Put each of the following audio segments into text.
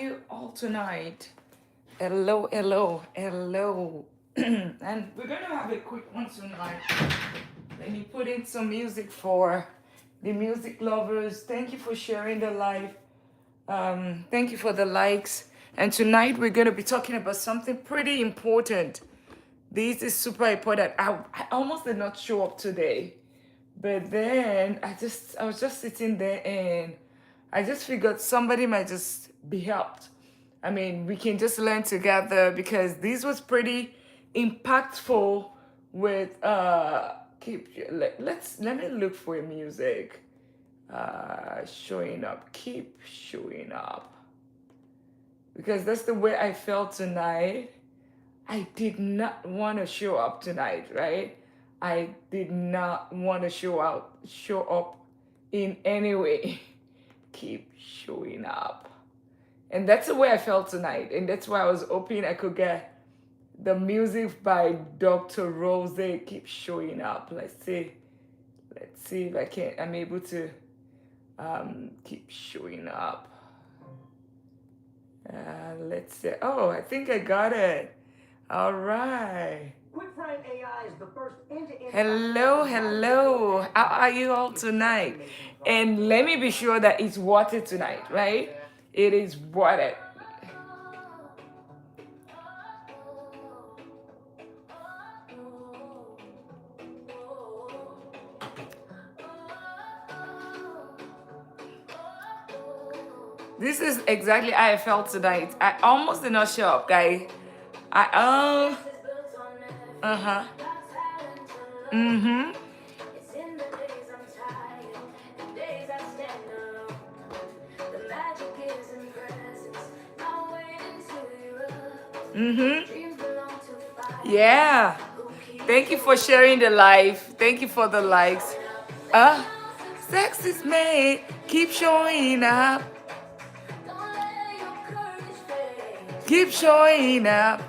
you all tonight? Hello, hello, hello. And we're gonna have a quick one tonight. Let me put in some music for the music lovers. Thank you for sharing the live. Thank you for the likes. And tonight we're gonna be talking about something pretty important. This is super important. I almost did not show up today, but then I was just sitting there and I just figured somebody might just be helped. I mean, we can just learn together because this was pretty impactful with let me look for music. Showing up. Keep showing up. Because that's the way I felt tonight. I did not want to show up tonight, right? I did not want to show up in any way. Keep showing up. And that's the way I felt tonight. And that's why I was hoping I could get the music by Dr. Rose. Keep showing up. Let's see if I'm able to keep showing up. Let's see. Oh, I think I got it. All right. AI is the first end-to-end. Hello. How are you all tonight? And let me be sure that it's worth it tonight, right? It is worth it. This is exactly how I felt tonight. I almost did not show up, guys. Uh-huh. Mm-hmm. Mm-hmm. Yeah. Thank you for sharing the live. Thank you for the likes. Sex is made. Keep showing up. Keep showing up.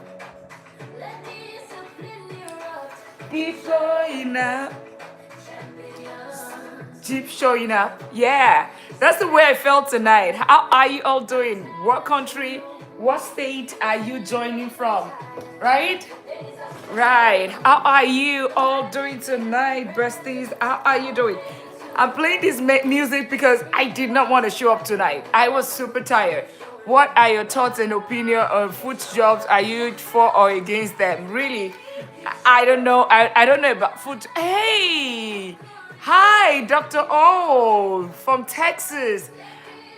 Keep showing up. Keep showing up. Yeah. That's the way I felt tonight. How are you all doing? What country, what state are you joining from? Right? Right. How are you all doing tonight, besties? How are you doing? I'm playing this music because I did not want to show up tonight. I was super tired. What are your thoughts and opinion on food jobs? Are you for or against them? Really? I don't know. I don't know about food. Hey! Hi, Dr. O from Texas.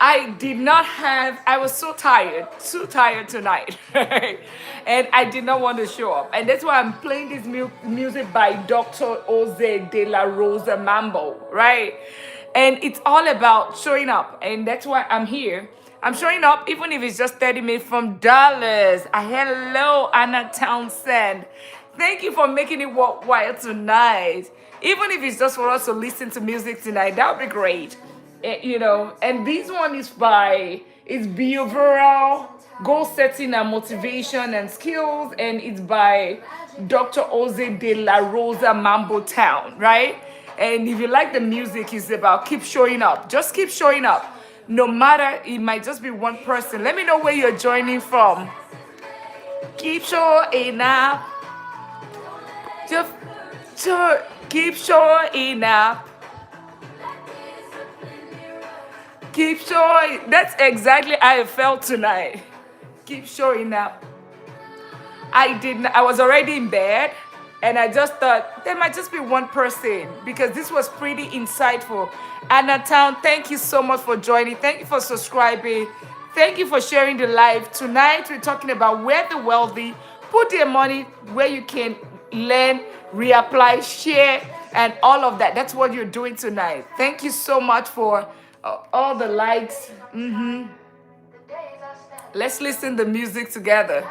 I was so tired, too tired tonight. And I did not want to show up. And that's why I'm playing this music by Dr. Jose de la Rosa Mambo, right? And it's all about showing up. And that's why I'm here. I'm showing up, even if it's just 30 minutes from Dallas. Hello, Anna Townsend. Thank you for making it worthwhile tonight. Even if it's just for us to listen to music tonight, that would be great. And this one is it's behavioral goal setting and motivation and skills, and it's by Dr. Jose de la Rosa Mambo Town, right? And if you like the music, it's about keep showing up. Just keep showing up. No matter, it might just be one person. Let me know where you're joining from. Keep showing up. Just keep showing up. Keep showing. That's exactly how I felt tonight. Keep showing up. I was already in bed, and I just thought there might just be one person because this was pretty insightful. Anna Town, thank you so much for joining. Thank you for subscribing. Thank you for sharing the live. Tonight we're talking about where the wealthy put their money where you can learn, reapply, share, and all of that. That's what you're doing tonight. Thank you so much for all the likes. Let's listen to the music together.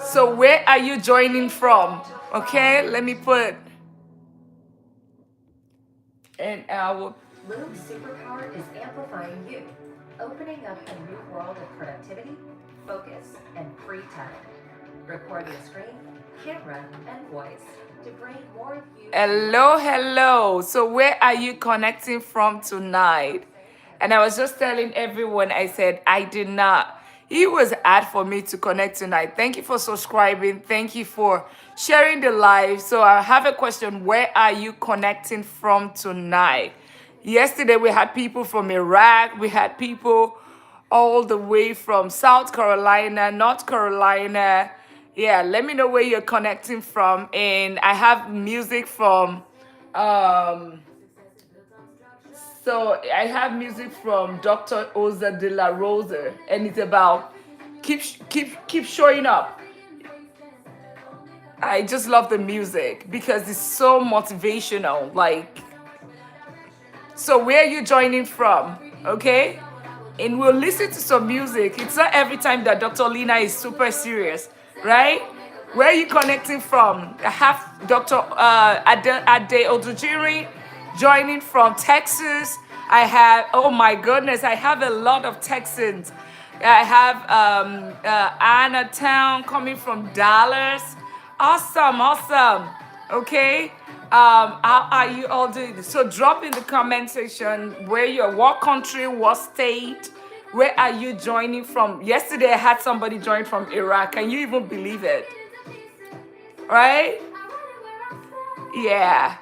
So where are you joining from? Okay, let me put. And our Loom's superpower is amplifying you, opening up a new world of productivity, focus, and free time. Record your screen, camera, and voice to bring more of you. Hello. So where are you connecting from tonight? And I was just telling everyone, I said, I did not. It was hard for me to connect tonight. Thank you for subscribing. Thank you for sharing the live. So I have a question. Where are you connecting from tonight? Yesterday, we had people from Iraq. We had people all the way from South Carolina, North Carolina. Yeah, let me know where you're connecting from. And I have music from so I have music from Dr. Oza de la Rosa, and it's about keep showing up. I just love the music because it's so motivational. Like, so where are you joining from? Okay? And we'll listen to some music. It's not every time that Dr. Lina is super serious, right? Where are you connecting from? I have Dr. Ade Odujiri joining from Texas. I have, oh my goodness, I have a lot of Texans. I have Anna Town coming from Dallas. Awesome. Okay. How are you all doing? So drop in the comment section where you're, what country, what state, where are you joining from? Yesterday I had somebody join from Iraq. Can you even believe it? Right? Yeah.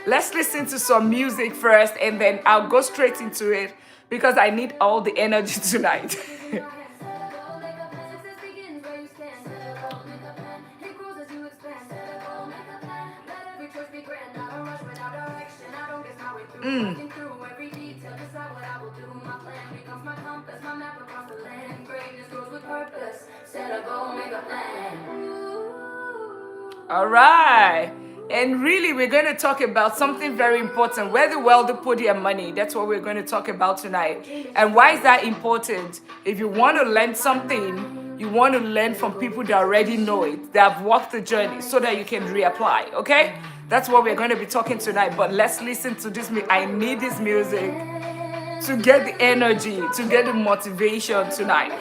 Let's listen to some music first and then I'll go straight into it because I need all the energy tonight. All right. And really, we're going to talk about something very important, where the wealthy put their money. That's what we're going to talk about tonight. And why is that important? If you want to learn something, you want to learn from people that already know it, that have walked the journey, so that you can reapply, okay? That's what we're going to be talking tonight. But let's listen to this. I need this music to get the energy, to get the motivation tonight.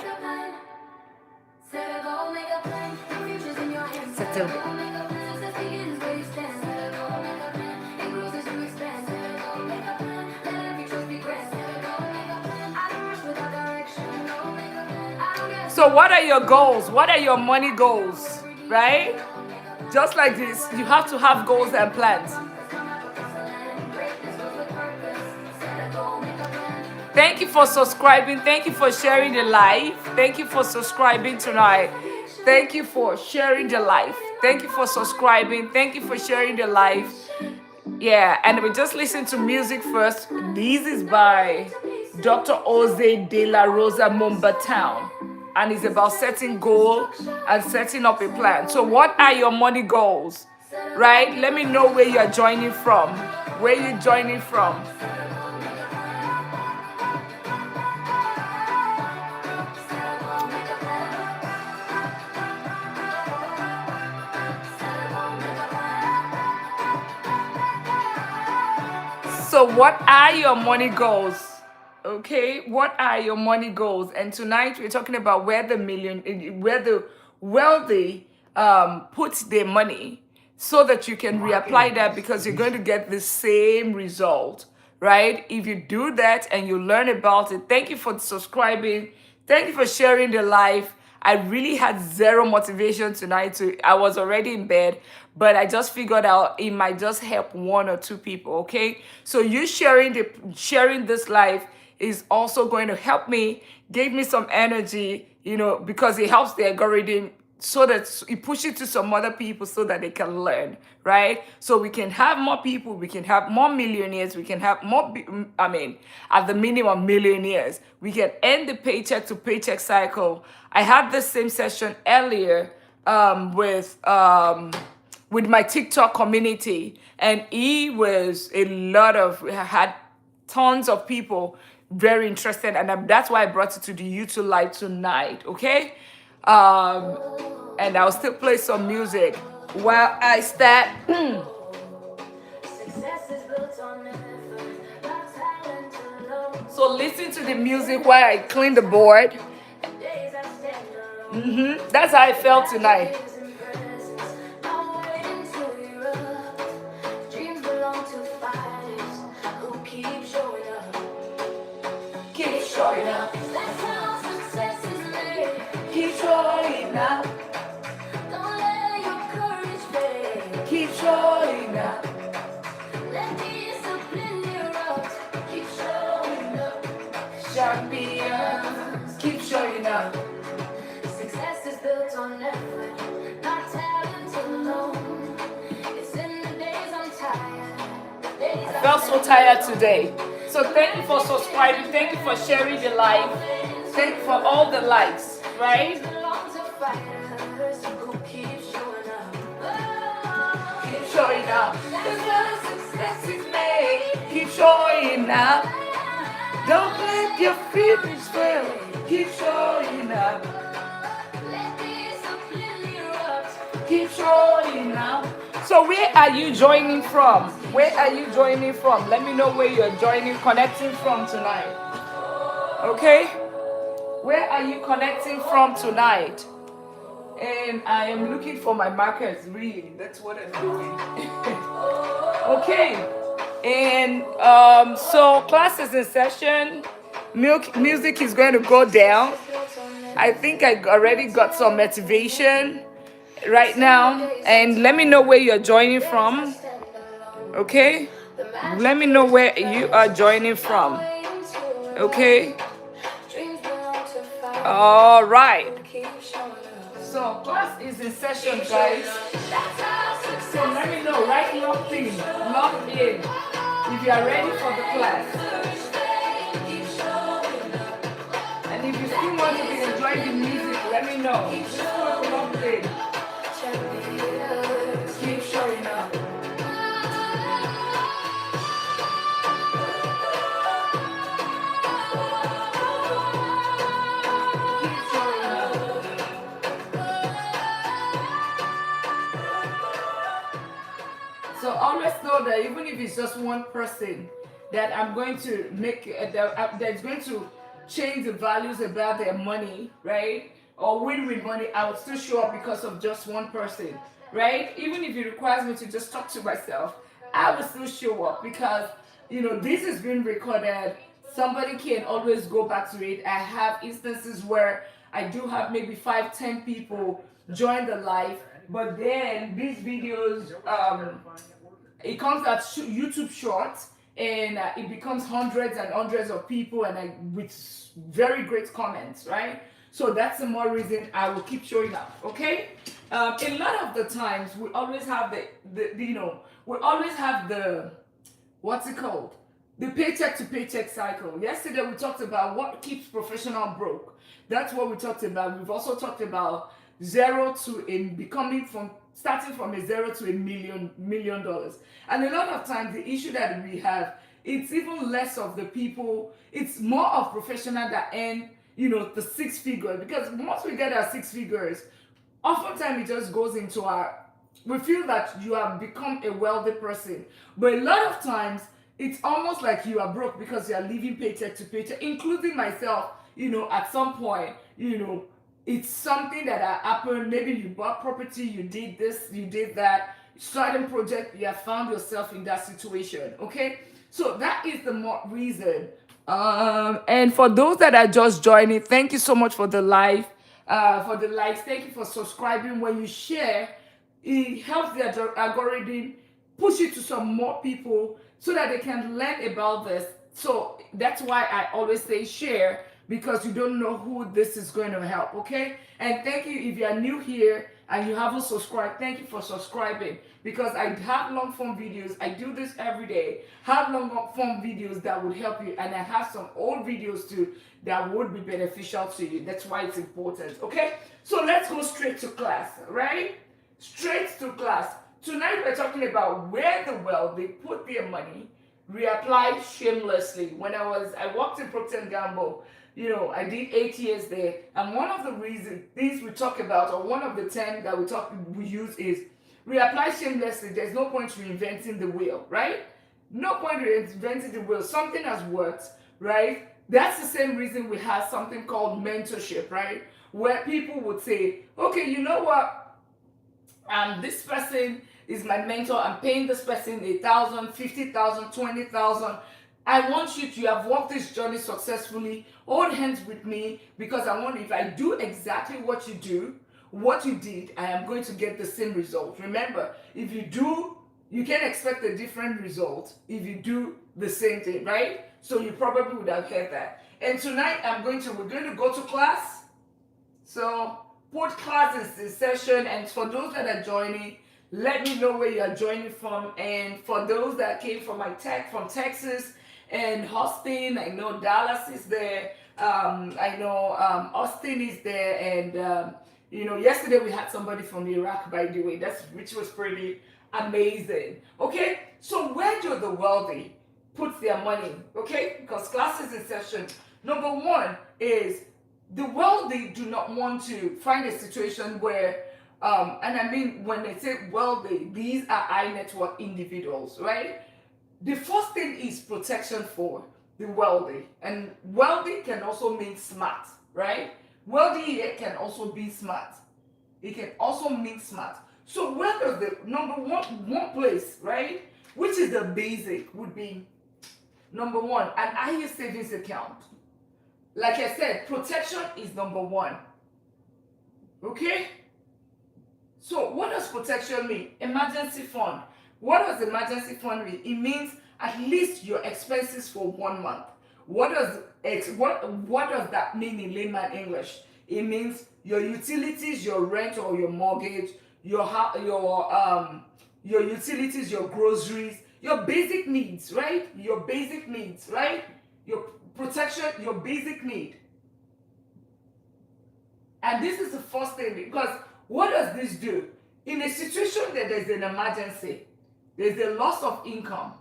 So what are your goals? What are your money goals, right? Just like this, you have to have goals and plans. Thank you for subscribing. Thank you for sharing the live. Thank you for subscribing tonight. Thank you for sharing the live. Thank you for subscribing. Thank you for sharing the live. Yeah, and we just listen to music first. This is by Dr. Jose de la Rosa Town. And it's about setting goals and setting up a plan. So what are your money goals? Right? Let me know where you're joining from. Where you're joining from. So what are your money goals? Okay, what are your money goals? And tonight we're talking about where the wealthy put their money, so that you can reapply that, because you're going to get the same result, right? If you do that and you learn about it. Thank you for subscribing. Thank you for sharing the live. I really had zero motivation tonight. I was already in bed, but I just figured out it might just help one or two people, okay? So you sharing this live is also going to help me, give me some energy, because it helps the algorithm, so that it pushes it to some other people so that they can learn, right? So we can have more people, we can have more millionaires, we can have more, at the minimum millionaires. We can end the paycheck to paycheck cycle. I had the same session earlier with my TikTok community, and had tons of people very interested, and that's why I brought it to the YouTube live tonight, okay? And I'll still play some music while I start. So listen to the music while I clean the board. That's how I felt tonight. showing up. That's how success is made. Keep showing up. Don't let your courage fade. Keep showing up. Let discipline erupt. Keep showing up. Champions. Keep showing up. Success is built on effort, not talent alone. It's in the days I'm tired. Days I felt so tired today. So thank you for subscribing. Thank you for sharing the live. Thank you for all the likes, right? belong to fighters who keep showing up. Oh, Keep showing up. That's how success is made. Keep showing up. Don't let your feelings fail. Keep showing up. let discipline erupt. Keep showing up. So where are you joining from? Where are you joining from? Let me know where you're joining, connecting from tonight. Okay? Where are you connecting from tonight? And I am looking for my markers, really. That's what I'm doing. Okay. And so class is in session. Music is going to go down. I think I already got some motivation right now. And let me know where you're joining from. Okay? Let me know where you are joining from. Okay? All right. So class is in session, guys. So let me know. Right locked in. Locked in. If you are ready for the class. And if you still want to be enjoying the music, let me know. Just put locked in. Keep showing up. So always know that even if it's just one person, that I'm going to make that's going to change the values about their money, right? Or win with money, I would still show up because of just one person, right? Even if it requires me to just talk to myself, I will still show up because this is being recorded. Somebody can always go back to it. I have instances where I do have maybe 5, 10 people join the live, but then these videos it comes at YouTube Shorts, and it becomes hundreds and hundreds of people, and with very great comments, right? So that's the more reason I will keep showing up. Okay. A lot of the times we always have we always have the what's it called? The paycheck to paycheck cycle. Yesterday we talked about what keeps professional broke. That's what we talked about. We've also talked about zero to in becoming from starting from a zero to $1 million. And a lot of times the issue that we have, it's even less of the people, it's more of professionals that earn, the 6 figures. Because once we get our 6 figures, oftentimes it just goes into we feel that you have become a wealthy person. But a lot of times it's almost like you are broke because you are living paycheck to paycheck, including myself, at some point, it's something that happened. Maybe you bought property, you did this, you did that, starting project, you have found yourself in that situation. Okay, so that is the more reason. And for those that are just joining, thank you so much for the live, for the likes. Thank you for subscribing. When you share, it helps the algorithm push it to some more people so that they can learn about this. So that's why I always say share, because you don't know who this is going to help. Okay, and thank you if you are new here and you haven't subscribed. Thank you for subscribing, because I have long form videos. I do this every day. Have long form videos that would help you, and I have some old videos too that would be beneficial to you. That's why it's important. Okay, so let's go straight to class. Right, straight to class. Tonight we're talking about where the wealthy put their money, reapply shamelessly. When I worked in Procter & Gamble, I did 8 years there, and one of the things we talk about, or one of the 10 that we use is reapply shamelessly. There's no point reinventing the wheel, right? No point reinventing the wheel. Something has worked, right? That's the same reason we have something called mentorship, right? Where people would say, okay, you know what? This person is my mentor. I'm paying this person 1,000, 50,000, 20,000. I want you to have walked this journey successfully. Hold hands with me, because I want, if I do exactly what you did, I am going to get the same result. Remember, if you do, you can expect a different result if you do the same thing, right? So you probably would have heard that. And tonight we're going to go to class. So put class in session, and for those that are joining, let me know where you are joining from. And for those that came from from Texas and Austin, I know Dallas is there. I know Austin is there, and yesterday we had somebody from Iraq, by the way, which was pretty amazing. Okay, so where do the wealthy put their money? Okay, because class is in session. Number one is, the wealthy do not want to find a situation where, and I mean, when they say wealthy, these are high net worth individuals, right? The first thing is protection for the wealthy. And wealthy can also mean smart, right? Wealthy here can also be smart. It can also mean smart. So where does the number one place, right? Which is the basic, would be number one, an IU savings account. Like I said, protection is number one. Okay? So what does protection mean? Emergency fund. What does emergency fund mean? It means at least your expenses for 1 month. What does that mean in layman English? It means your utilities, your rent or your mortgage, your utilities, your groceries, your basic needs, right? Your basic needs, right? Your protection, your basic need. And this is the first thing, because what does this do? In a situation that there's an emergency, there's a loss of income,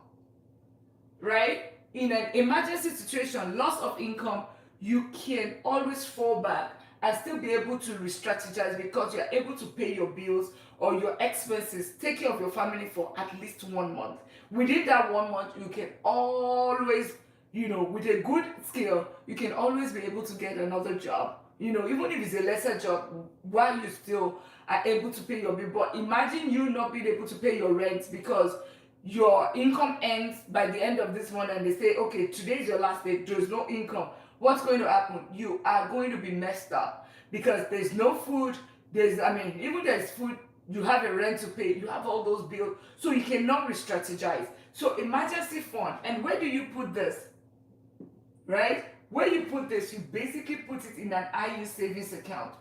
right? In an emergency situation, loss of income, you can always fall back and still be able to re-strategize, because you're able to pay your bills or your expenses, take care of your family for at least 1 month. Within that 1 month, you can always, with a good skill, you can always be able to get another job. Even if it's a lesser job, while you still are able to pay your bill. But imagine you not being able to pay your rent because your income ends by the end of this month, and they say, okay, today's your last day, there's no income. What's going to happen? You are going to be messed up, because there's no food. Even there's food, you have a rent to pay, you have all those bills, so you cannot re-strategize. So emergency fund. And where do you put this? Right? Where you put this, you basically put it in an IU savings account.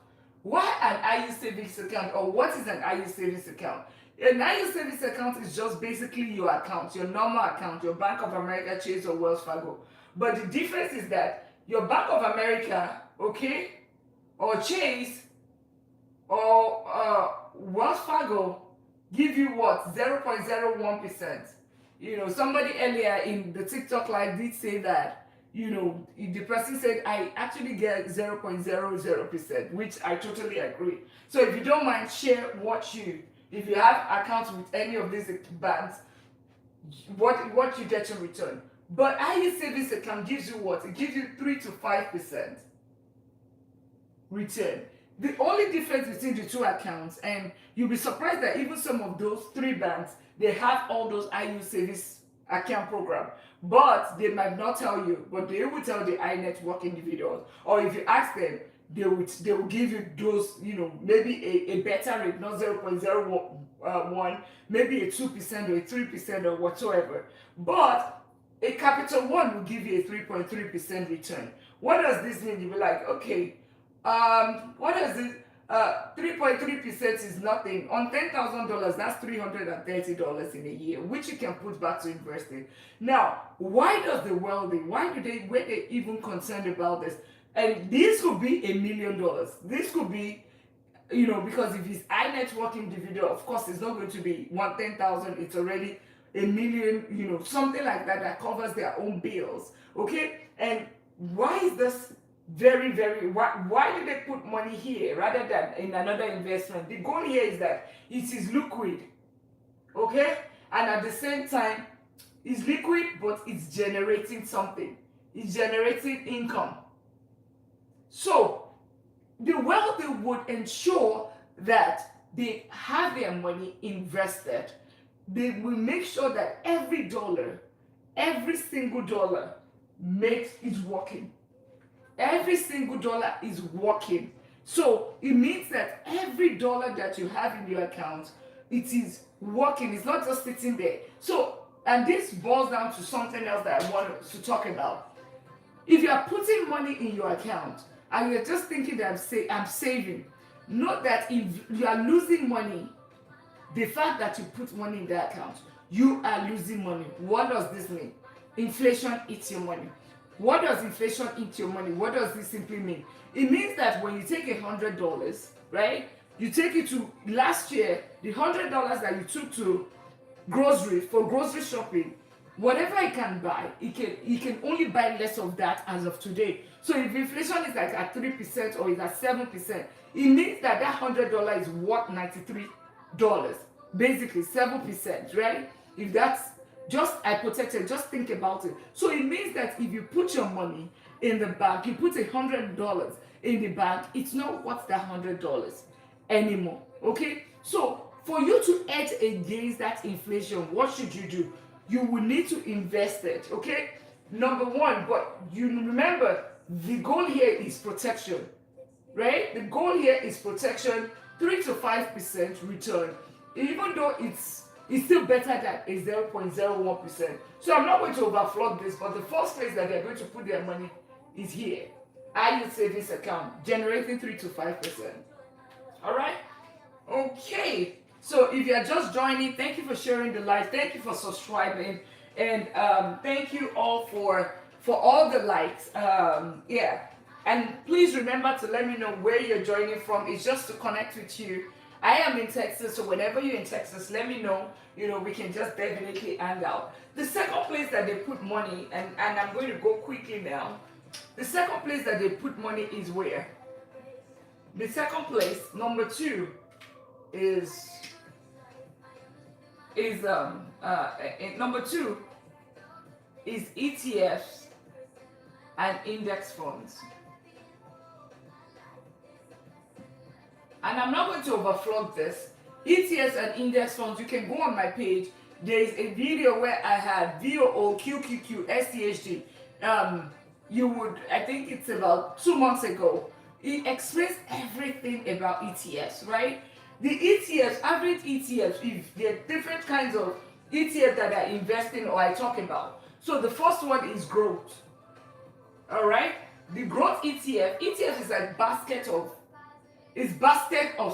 Why an IU savings account, or what is an IU savings account? An IU savings account is just basically your account, your normal account, your Bank of America, Chase, or Wells Fargo. But the difference is that your Bank of America, okay, or Chase, or Wells Fargo give you what? 0.01%. Somebody earlier in the TikTok live did say that, the person said, I actually get 0.00%, which I totally agree. So if you don't mind, share if you have accounts with any of these banks, what you get in return. But IU savings account gives you what? It gives you 3 to 5% return. The only difference between the two accounts, and you'll be surprised that even some of those 3 banks, they have all those IU savings account program, but they might not tell you, but they will tell the high net worth individuals. Or if you ask them, they will give you those, maybe a better rate, not 0.01, maybe a 2% or a 3% or whatsoever. But a Capital One will give you a 3.3% return. What does this mean? You'll be like, okay, what does this? 3.3% is nothing. On $10,000, that's $330 in a year, which you can put back to investing. Now, why do they even concerned about this? And this could be $1 million. This could be, because if it's high net worth individual, of course, it's not going to be 10,000. It's already $1 million, something like that covers their own bills. Okay, and why is this? Very, very, why do they put money here rather than in another investment? The goal here is that it is liquid, okay? And at the same time, it's liquid, but it's generating something. It's generating income. So, the wealthy would ensure that they have their money invested. They will make sure that every dollar every single dollar is working. Every single dollar is working. So it means that every dollar that you have in your account, it is working. It's not just sitting there. So, and this boils down to something else that I want to talk about. If you are putting money in your account and you're just thinking that I'm saving, note that if you are losing money, the fact that you put money in the account, you are losing money. What does this mean? Inflation eats your money. What does inflation eat your money? What does this simply mean? It means that when you take $100, right? You take it to last year, the $100 that you took to grocery shopping, whatever I can buy, it can only buy less of that as of today. So if inflation is like at 3% or is at 7%, it means that $100 is worth $93, basically 7%, right? If that's just hypothetical, just think about it. So it means that if you put your money in the bank, you put $100 in the bank, it's not worth that $100 anymore. Okay, so for you to hedge against that inflation, what should you do? You will need to invest it. Okay, number one, but you remember the goal here is protection, right? The goal here is protection, 3 to 5% return, even though it's still better than a 0.01%. So I'm not going to overflog this, but the first place that they're going to put their money is here. IU savings account, generating 3 to 5%. All right? Okay. So if you're just joining, thank you for sharing the live. Thank you for subscribing. And thank you all for all the likes. Yeah. And please remember to let me know where you're joining from. It's just to connect with you. I am in Texas, so whenever you're in Texas, let me know. You know, we can just definitely hang out. The second place that they put money, and I'm going to go quickly now. The second place that they put money is where? The second place, number 2, is number 2 is ETFs and index funds. And I'm not going to overflog this. ETFs and index funds, you can go on my page. There is a video where I had VOO, QQQ, STHD. I think it's about 2 months ago. It explains everything about ETFs, right? The ETFs, average ETFs, if there are different kinds of ETFs that I invest in or I talk about. So the first one is growth. All right? The growth ETF is like basket of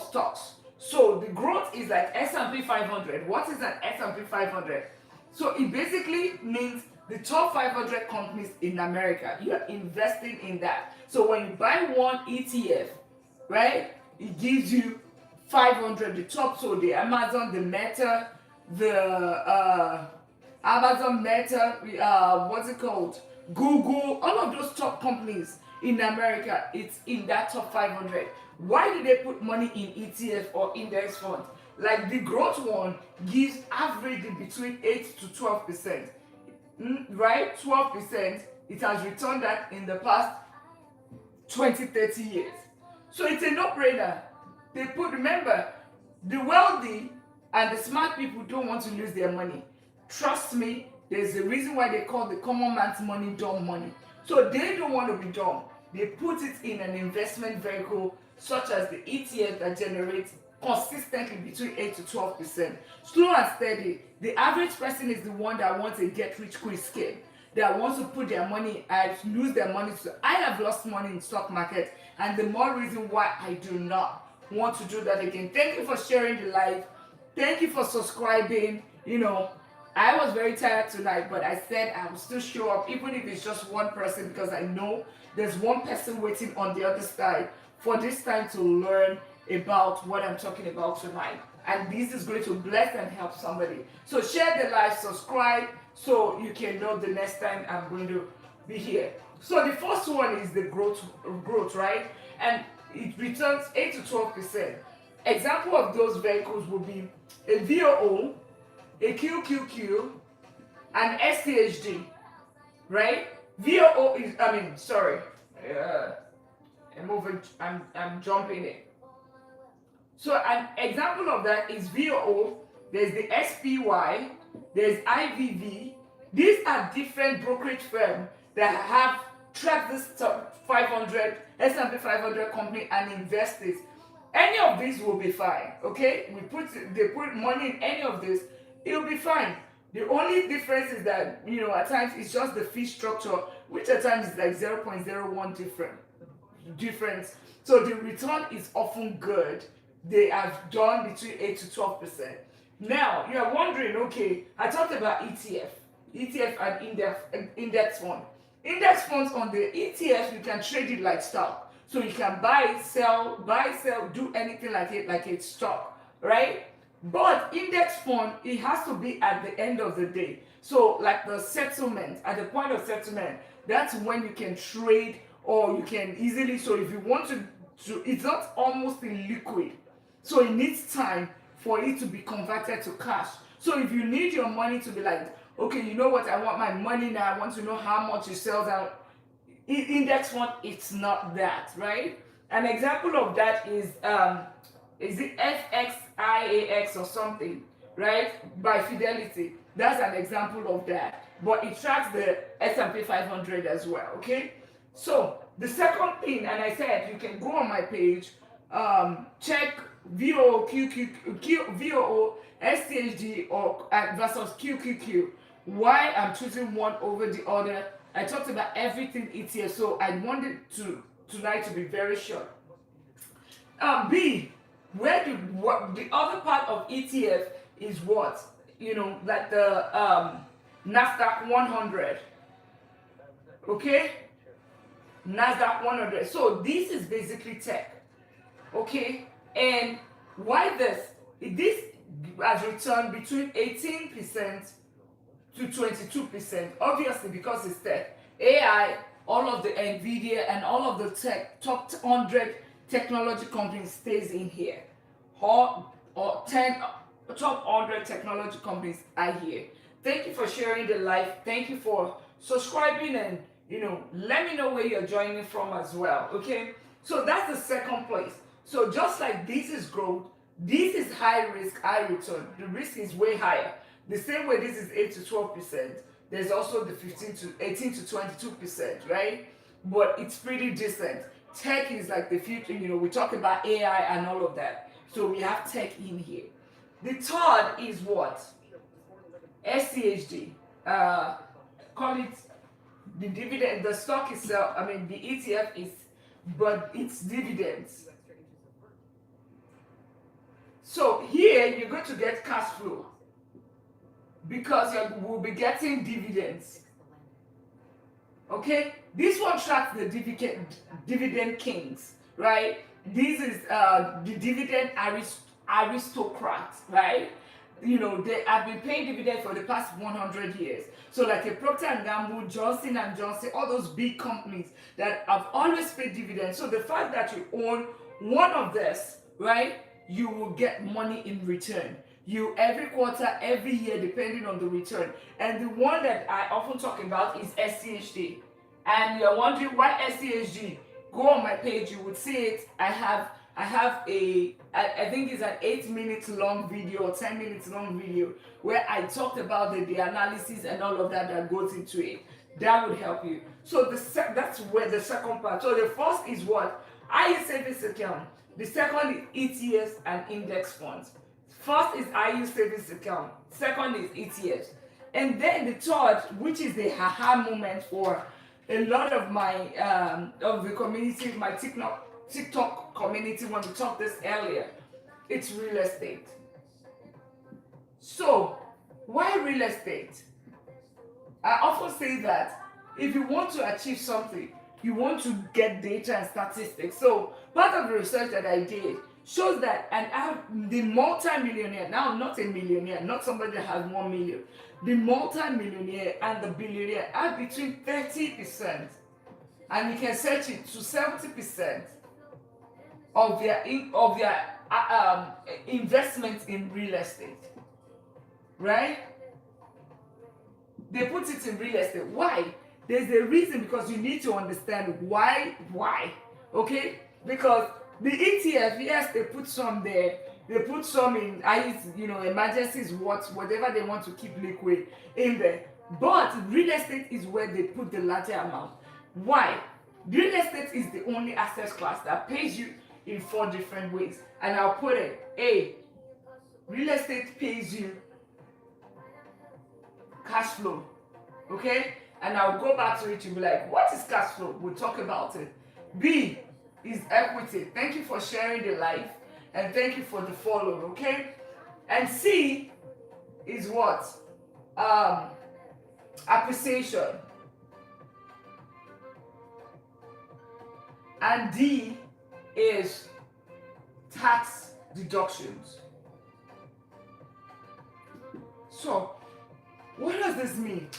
stocks. So the growth is like S&P 500. What is an S&P 500? So it basically means the top 500 companies in America. You are investing in that. So when you buy one ETF, right, it gives you 500, the top. So the Amazon, the Meta, what's it called? Google, all of those top companies in America, it's in that top 500. Why do they put money in ETF or index funds? Like the growth one gives averagely between 8 to 12%. Right? 12%. It has returned that in the past 20, 30 years. So it's a no-brainer. Remember, the wealthy and the smart people don't want to lose their money. Trust me, there's a reason why they call the common man's money dumb money. So they don't want to be dumb. They put it in an investment vehicle such as the ETF that generates consistently between 8 to 12%. Slow and steady. The average person is the one that wants a get-rich-quick scheme, that wants to put their money and lose their money. So I have lost money in stock market, and the more reason why I do not want to do that again. Thank you for sharing the live. Thank you for subscribing. You know, I was very tired tonight, but I said I will still show up, even if it's just one person, because I know there's one person waiting on the other side for this time to learn about what I'm talking about tonight. And this is going to bless and help somebody. So share the live, subscribe, so you can know the next time I'm going to be here. So the first one is the growth, right? And it returns 8 to 12%. Example of those vehicles will be a VOO, a QQQ, and STHD, right? VOO is, I'm jumping it. So an example of that is VOO, there's the SPY, there's IVV, These are different brokerage firms that have tracked this top 500 S&P 500 company and investors. Any of these will be fine, okay? They put money in any of this, it'll be fine. The only difference is that, at times it's just the fee structure, which at times is like 0.01 difference. So the return is often good. They have done between 8 to 12%. Now you are wondering, okay, I talked about ETF and index fund. Index funds on the ETF, you can trade it like stock. So you can buy, sell, do anything like it, like it's stock, right? But index fund, it has to be at the end of the day. So like the settlement, at the point of settlement, that's when you can trade, or you can easily, so if you want to it's not almost liquid. So it needs time for it to be converted to cash. So if you need your money to be like, okay, you know what, I want my money now, I want to know how much it sells out. Index fund, it's not that, right? An example of that is it FXIAX or something, right? By Fidelity. That's an example of that. But it tracks the S&P 500 as well, okay? So the second thing, and I said you can go on my page, check VOO, STHD or versus QQQ. Why I'm choosing one over the other. I talked about everything ETF, so I wanted tonight to be very short. B, what the other part of ETF is what? Like the NASDAQ 100. Okay? NASDAQ 100. So this is basically tech. Okay? And why this? This has returned between 18% to 22%. Obviously, because it's tech. AI, all of the NVIDIA and all of the top 100 technology companies stays in here. Or 10 top 100 technology companies are here. Thank you for sharing the live. Thank you for subscribing, and let me know where you're joining from as well. Okay, so that's the second place. So just like this is growth, this is high risk, high return. The risk is way higher. The same way this is 8 to 12%. There's also the 18 to 22%, right? But it's pretty decent. Tech is like the future. We talk about AI and all of that. So we have tech in here. The third is what? SCHD. Call it the dividend. The stock itself, the ETF is, but it's dividends. So here you're going to get cash flow because you will be getting dividends. Okay, this one tracks the dividend kings, right? This is the dividend aristocrats, right? They have been paying dividend for the past 100 years. So like a Procter & Gamble, Johnson & Johnson, all those big companies that have always paid dividends. So the fact that you own one of this, right, you will get money in return. Every quarter, every year, depending on the return. And the one that I often talk about is SCHD. And you're wondering why SCHD? Go on my page, you would see it. I have I think it's an 8 minutes long video or 10 minutes long video where I talked about the analysis and all of that goes into it. That would help you. So that's where the second part. So the first is what? IU savings account. The second is ETFs and index funds. First is IU savings account. Second is ETFs. And then the third, which is the haha moment for a lot of my of the community, my TikTok community, when we talked this earlier, it's real estate. So why real estate? I often say that if you want to achieve something, you want to get data and statistics. So part of the research that I did shows that, and the multi-millionaire, now not a millionaire, not somebody that has 1 million, the multi-millionaire and the billionaire are between 30%, and you can search it, to 70% of their investments in real estate, right? They put it in real estate. Why? There's a reason, because you need to understand why, okay? Because the ETF, yes, they put some there. They put some in, emergencies, whatever they want to keep liquid in there. But real estate is where they put the larger amount. Why? Real estate is the only asset class that pays you in 4 different ways. And I'll put it, A, real estate pays you cash flow. Okay? And I'll go back to it to be like, what is cash flow? We'll talk about it. B is equity. Thank you for sharing the life. And thank you for the follow, okay? And C is what? Appreciation. And D is tax deductions. So, what does this mean?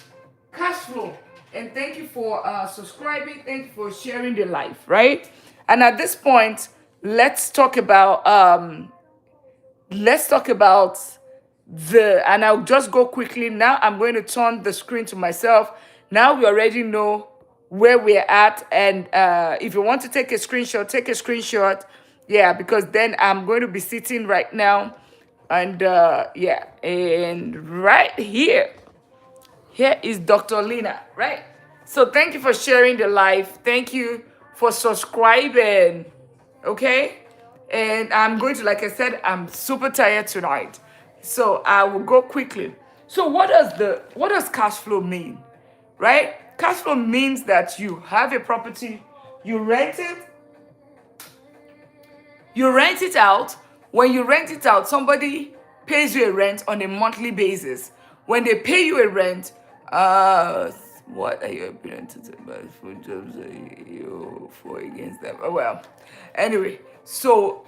Cash flow. And thank you for subscribing. Thank you for sharing the life, right? And at this point, let's talk about and I'll just go quickly. Now I'm going to turn the screen to myself. Now we already know where we're at. And if you want to take a screenshot, take a screenshot. Yeah, because then I'm going to be sitting right now. And yeah, and right here is Dr. Lina, right? So thank you for sharing the live. Thank you for subscribing. Okay? And I'm going to, like I said, I'm super tired tonight. So I will go quickly. So what does cash flow mean? Right? Cash flow means that you have a property, you rent it out. When you rent it out, somebody pays you a rent on a monthly basis. When they pay you a rent, what are your appearances about food jobs are you for against them? Oh, well, anyway, so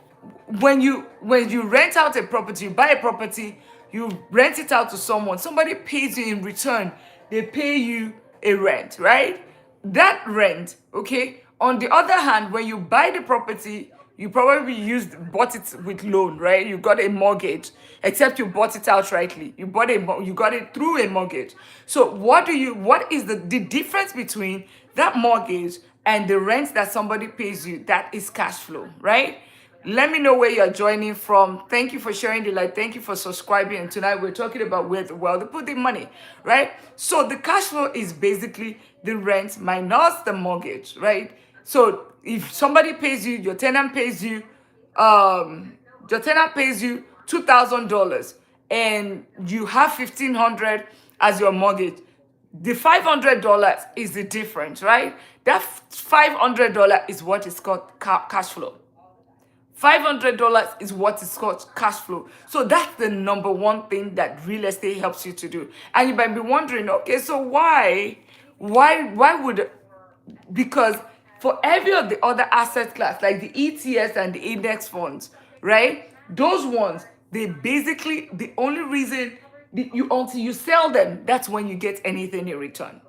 when you rent out a property, you buy a property, you rent it out to someone, somebody pays you in return, they pay you a rent, right? That rent, okay? On the other hand, when you buy the property, you probably bought it with loan, right? You got a mortgage, except you bought it outrightly. You got it through a mortgage. So what is the difference between that mortgage and the rent that somebody pays you? That is cash flow, right? Let me know where you're joining from. Thank you for sharing the light. Thank you for subscribing. And tonight we're talking about where the world they put the money, right? So the cash flow is basically the rent minus the mortgage, right? So if somebody pays you, your tenant pays you $2,000 and you have $1,500 as your mortgage, the $500 is the difference, right? That $500 is what is called cash flow. $500 is what is called cash flow. So that's the number one thing that real estate helps you to do. And you might be wondering, okay, so why would, because for every of the other asset class, like the ETS and the index funds, right? Those ones, they basically, the only reason until you sell them, that's when you get anything in return.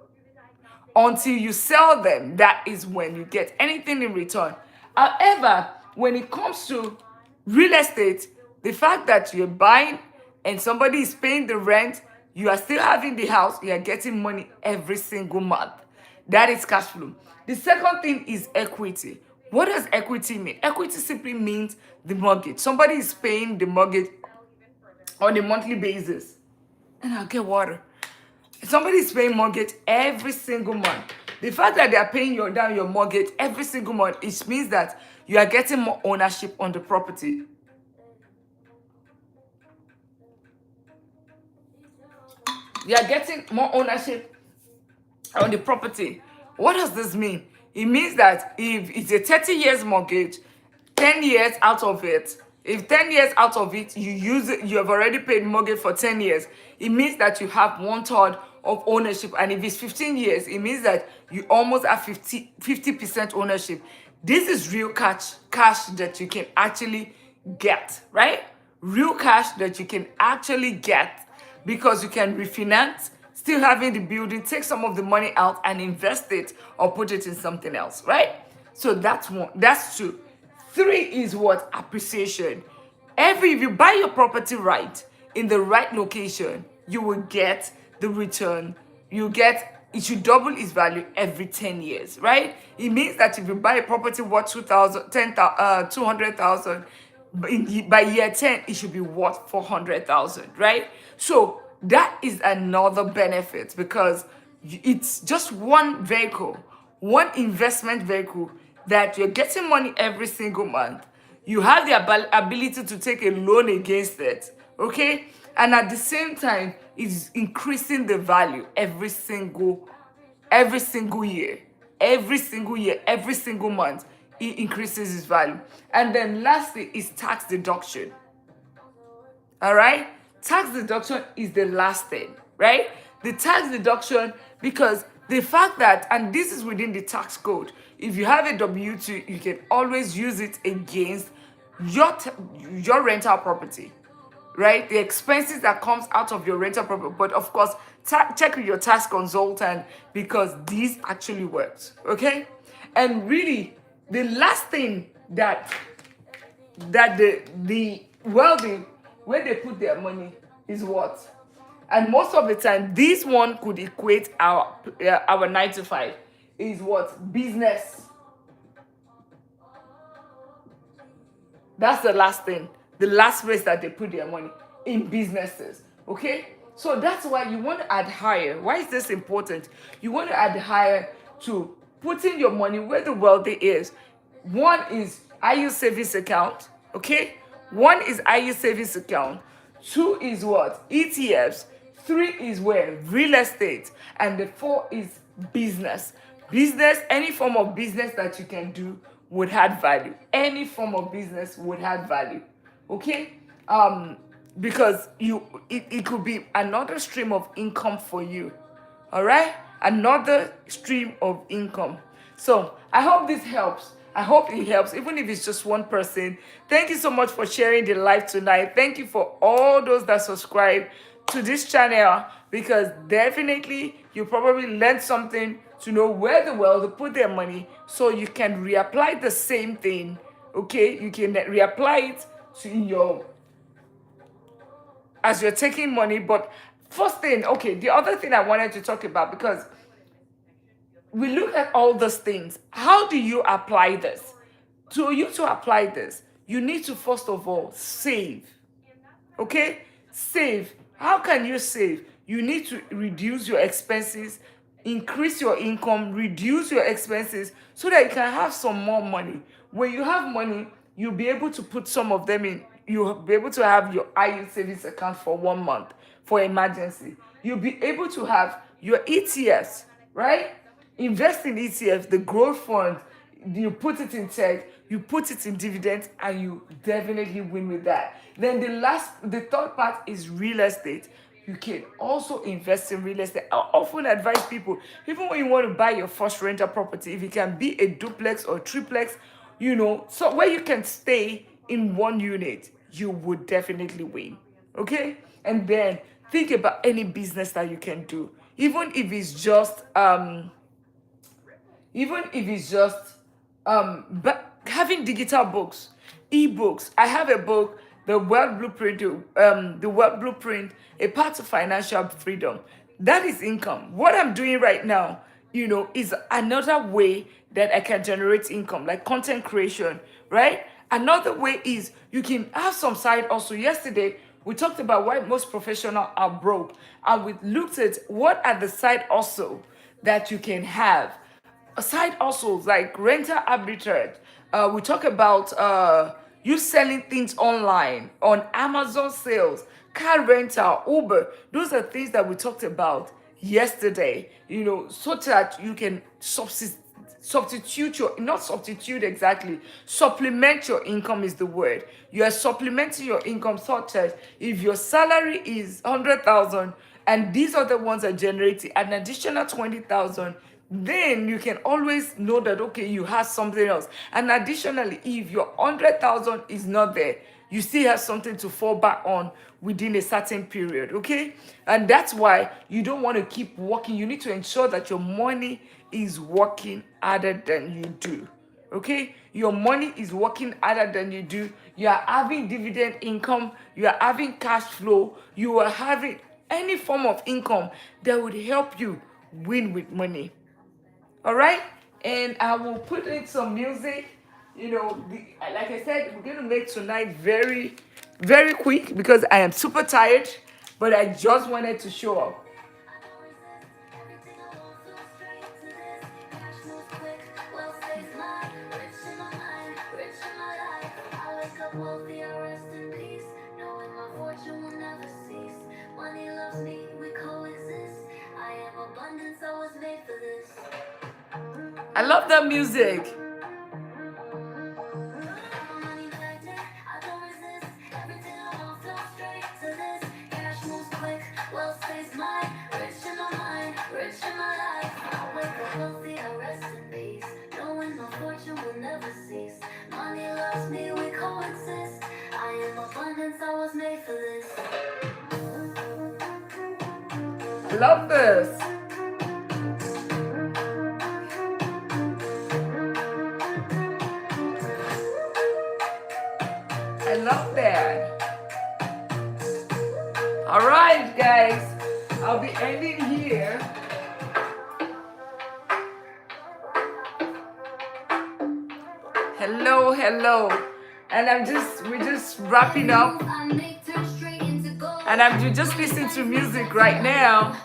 Until you sell them, that is when you get anything in return. However, when it comes to real estate, the fact that you're buying and somebody is paying the rent, you are still having the house, you are getting money every single month. That is cash flow. The second thing is equity. What does equity mean? Equity simply means the mortgage. Somebody is paying the mortgage on a monthly basis. And I'll get water. Somebody is paying mortgage every single month. The fact that they are paying down your mortgage every single month, it means that you are getting more ownership on the property. You are getting more ownership on the property. What does this mean? It means that if it's a 30 years mortgage, 10 years out of it, if 10 years out of it, you have already paid mortgage for 10 years, it means that you have 1/3 of ownership. And if it's 15 years, it means that you almost have 50% ownership. This is real cash that you can actually get, right? Real cash that you can actually get because you can refinance, still having the building, take some of the money out and invest it or put it in something else, right? So that's one. That's two. Three is what? Appreciation. If you buy your property right, in the right location, you will get the return. It should double its value every 10 years, right? It means that if you buy a property worth 200,000, by year 10, it should be worth 400,000, right? So That is another benefit because it's just one vehicle, one investment vehicle that you're getting money every single month. You have the ability to take a loan against it, okay? And at the same time, it's increasing the value every single year, every single month. It increases its value. And then lastly is tax deduction. All right, tax deduction is the last thing, right? The tax deduction, because the fact that, and this is within the tax code, if you have a W2, you can always use it against your your rental property, right? The expenses that comes out of your rental property. But of course, check with your tax consultant because this actually works, okay? And really, the last thing that the wealthy, where they put their money, is what? And most of the time, this one could equate our 9 to 5 is what? Business. That's the last thing, the last place that they put their money, in businesses. Okay, so that's why you want to adhere. Why is this important? You want to adhere to putting your money where the wealthy is. One is IU savings account. Okay, one is IU savings account. Two is what? ETFs. Three is where? Real estate. And the four is business. Business, any form of business that you can do would add value. Any form of business would add value. Okay? Because it could be another stream of income for you. All right? Another stream of income. So I hope this helps. I hope it helps, even if it's just one person. Thank you so much for sharing the live tonight. Thank you for all those that subscribe to this channel, because definitely you probably learned something to know where the world to put their money, so you can reapply the same thing. Okay, you can reapply it to your, as you're taking money. But first thing, okay, the other thing I wanted to talk about, because we look at all those things. How do you apply this? To you to apply this, you need to first of all save. Okay? Save. How can you save? You need to reduce your expenses, increase your income, reduce your expenses so that you can have some more money. When you have money, you'll be able to put some of them in. You'll be able to have your IU savings account for 1 month for emergency. You'll be able to have your ETFs, right? Invest in ETFs, the growth fund. You put it in tech, you put it in dividends, and you definitely win with that. Then the third part is real estate. You can also invest in real estate. I often advise people, even when you want to buy your first rental property, if it can be a duplex or triplex, so where you can stay in one unit, you would definitely win. Okay? And then think about any business that you can do. Even if it's just but having digital books, ebooks. I have a book, the Wealth Blueprint, a path to financial freedom. That is income. What I'm doing right now, is another way that I can generate income, like content creation, right? Another way is you can have some side also. Yesterday, we talked about why most professionals are broke, and we looked at what are the side also that you can have. Side hustles like rental arbitrage. We talk about you selling things online on Amazon sales, car rental, Uber. Those are things that we talked about yesterday, so that you can substitute your, not substitute exactly, supplement your income is the word. You are supplementing your income, such as if your salary is 100,000 and these other ones are generating an additional 20,000, then you can always know that, okay, you have something else. And additionally, if your 100,000 is not there, you still have something to fall back on within a certain period, okay? And that's why you don't want to keep working. You need to ensure that your money is working harder than you do, okay? Your money is working harder than you do. You are having dividend income. You are having cash flow. You are having any form of income that would help you win with money. All right, and I will put in some music. Like I said, we're going to make tonight very, very quick because I am super tired. but I just wanted to show up. I love that music. I love this. I love that. All right, guys. I'll be ending here. Hello, hello. And we're just wrapping up. And I'm just listening to music right now.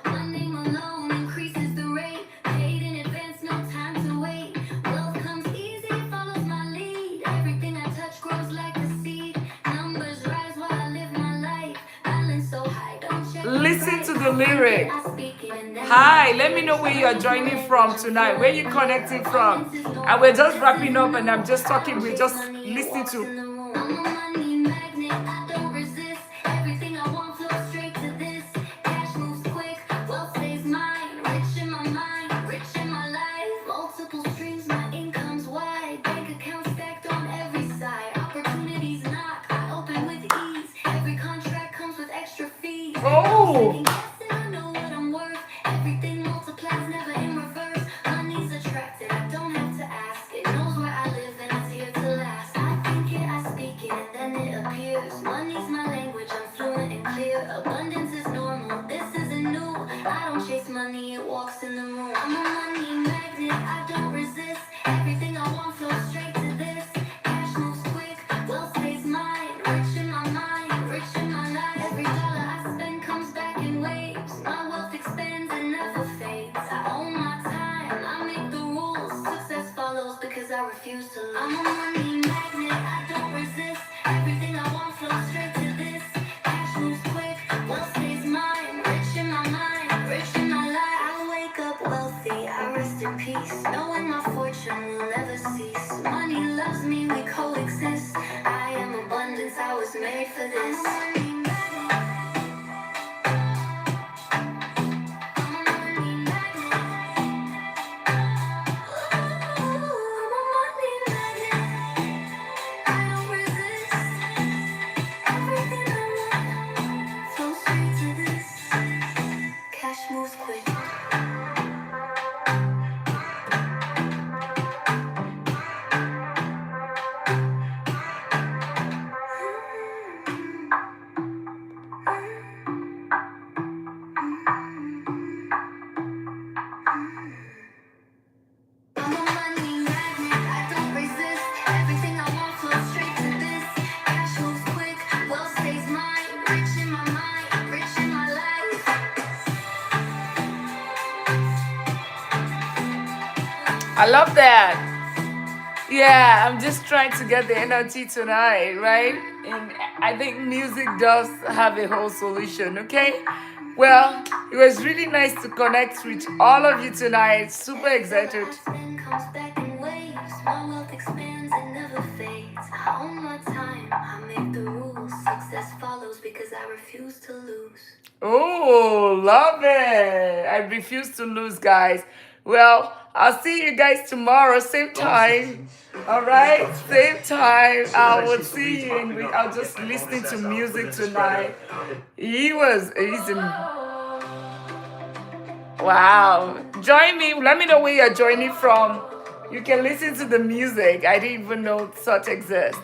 Listen to the lyric. Hi, let me know where you are joining from tonight, where you connecting from. And we're just wrapping up and I'm just talking, we're just listening to. Oh! I love that. Yeah, I'm just trying to get the energy tonight, right? And I think music does have a whole solution, okay? Well, it was really nice to connect with all of you tonight. Super excited. Oh, love it. I refuse to lose, guys. Well, I'll see you guys tomorrow, same time. All right, same time. I will see you in week. I'll just listening to music tonight. He's wow. Join me. Let me know where you're joining from. You can listen to the music. I didn't even know such exists.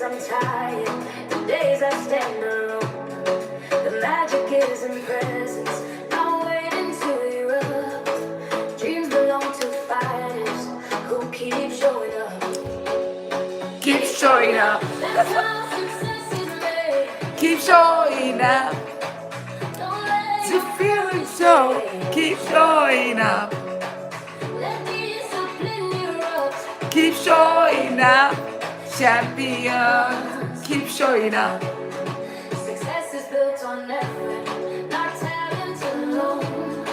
days I'm tired, the days I stand alone. The magic is in presence, not waiting to erupt. Dreams belong to fighters who keep showing up. Keep showing up. That's how success is made. Keep showing up. Don't let To feel it so. Keep showing up. let discipline erupt. Keep showing up. Champion. Keep showing up. Success is built on effort, not talent alone.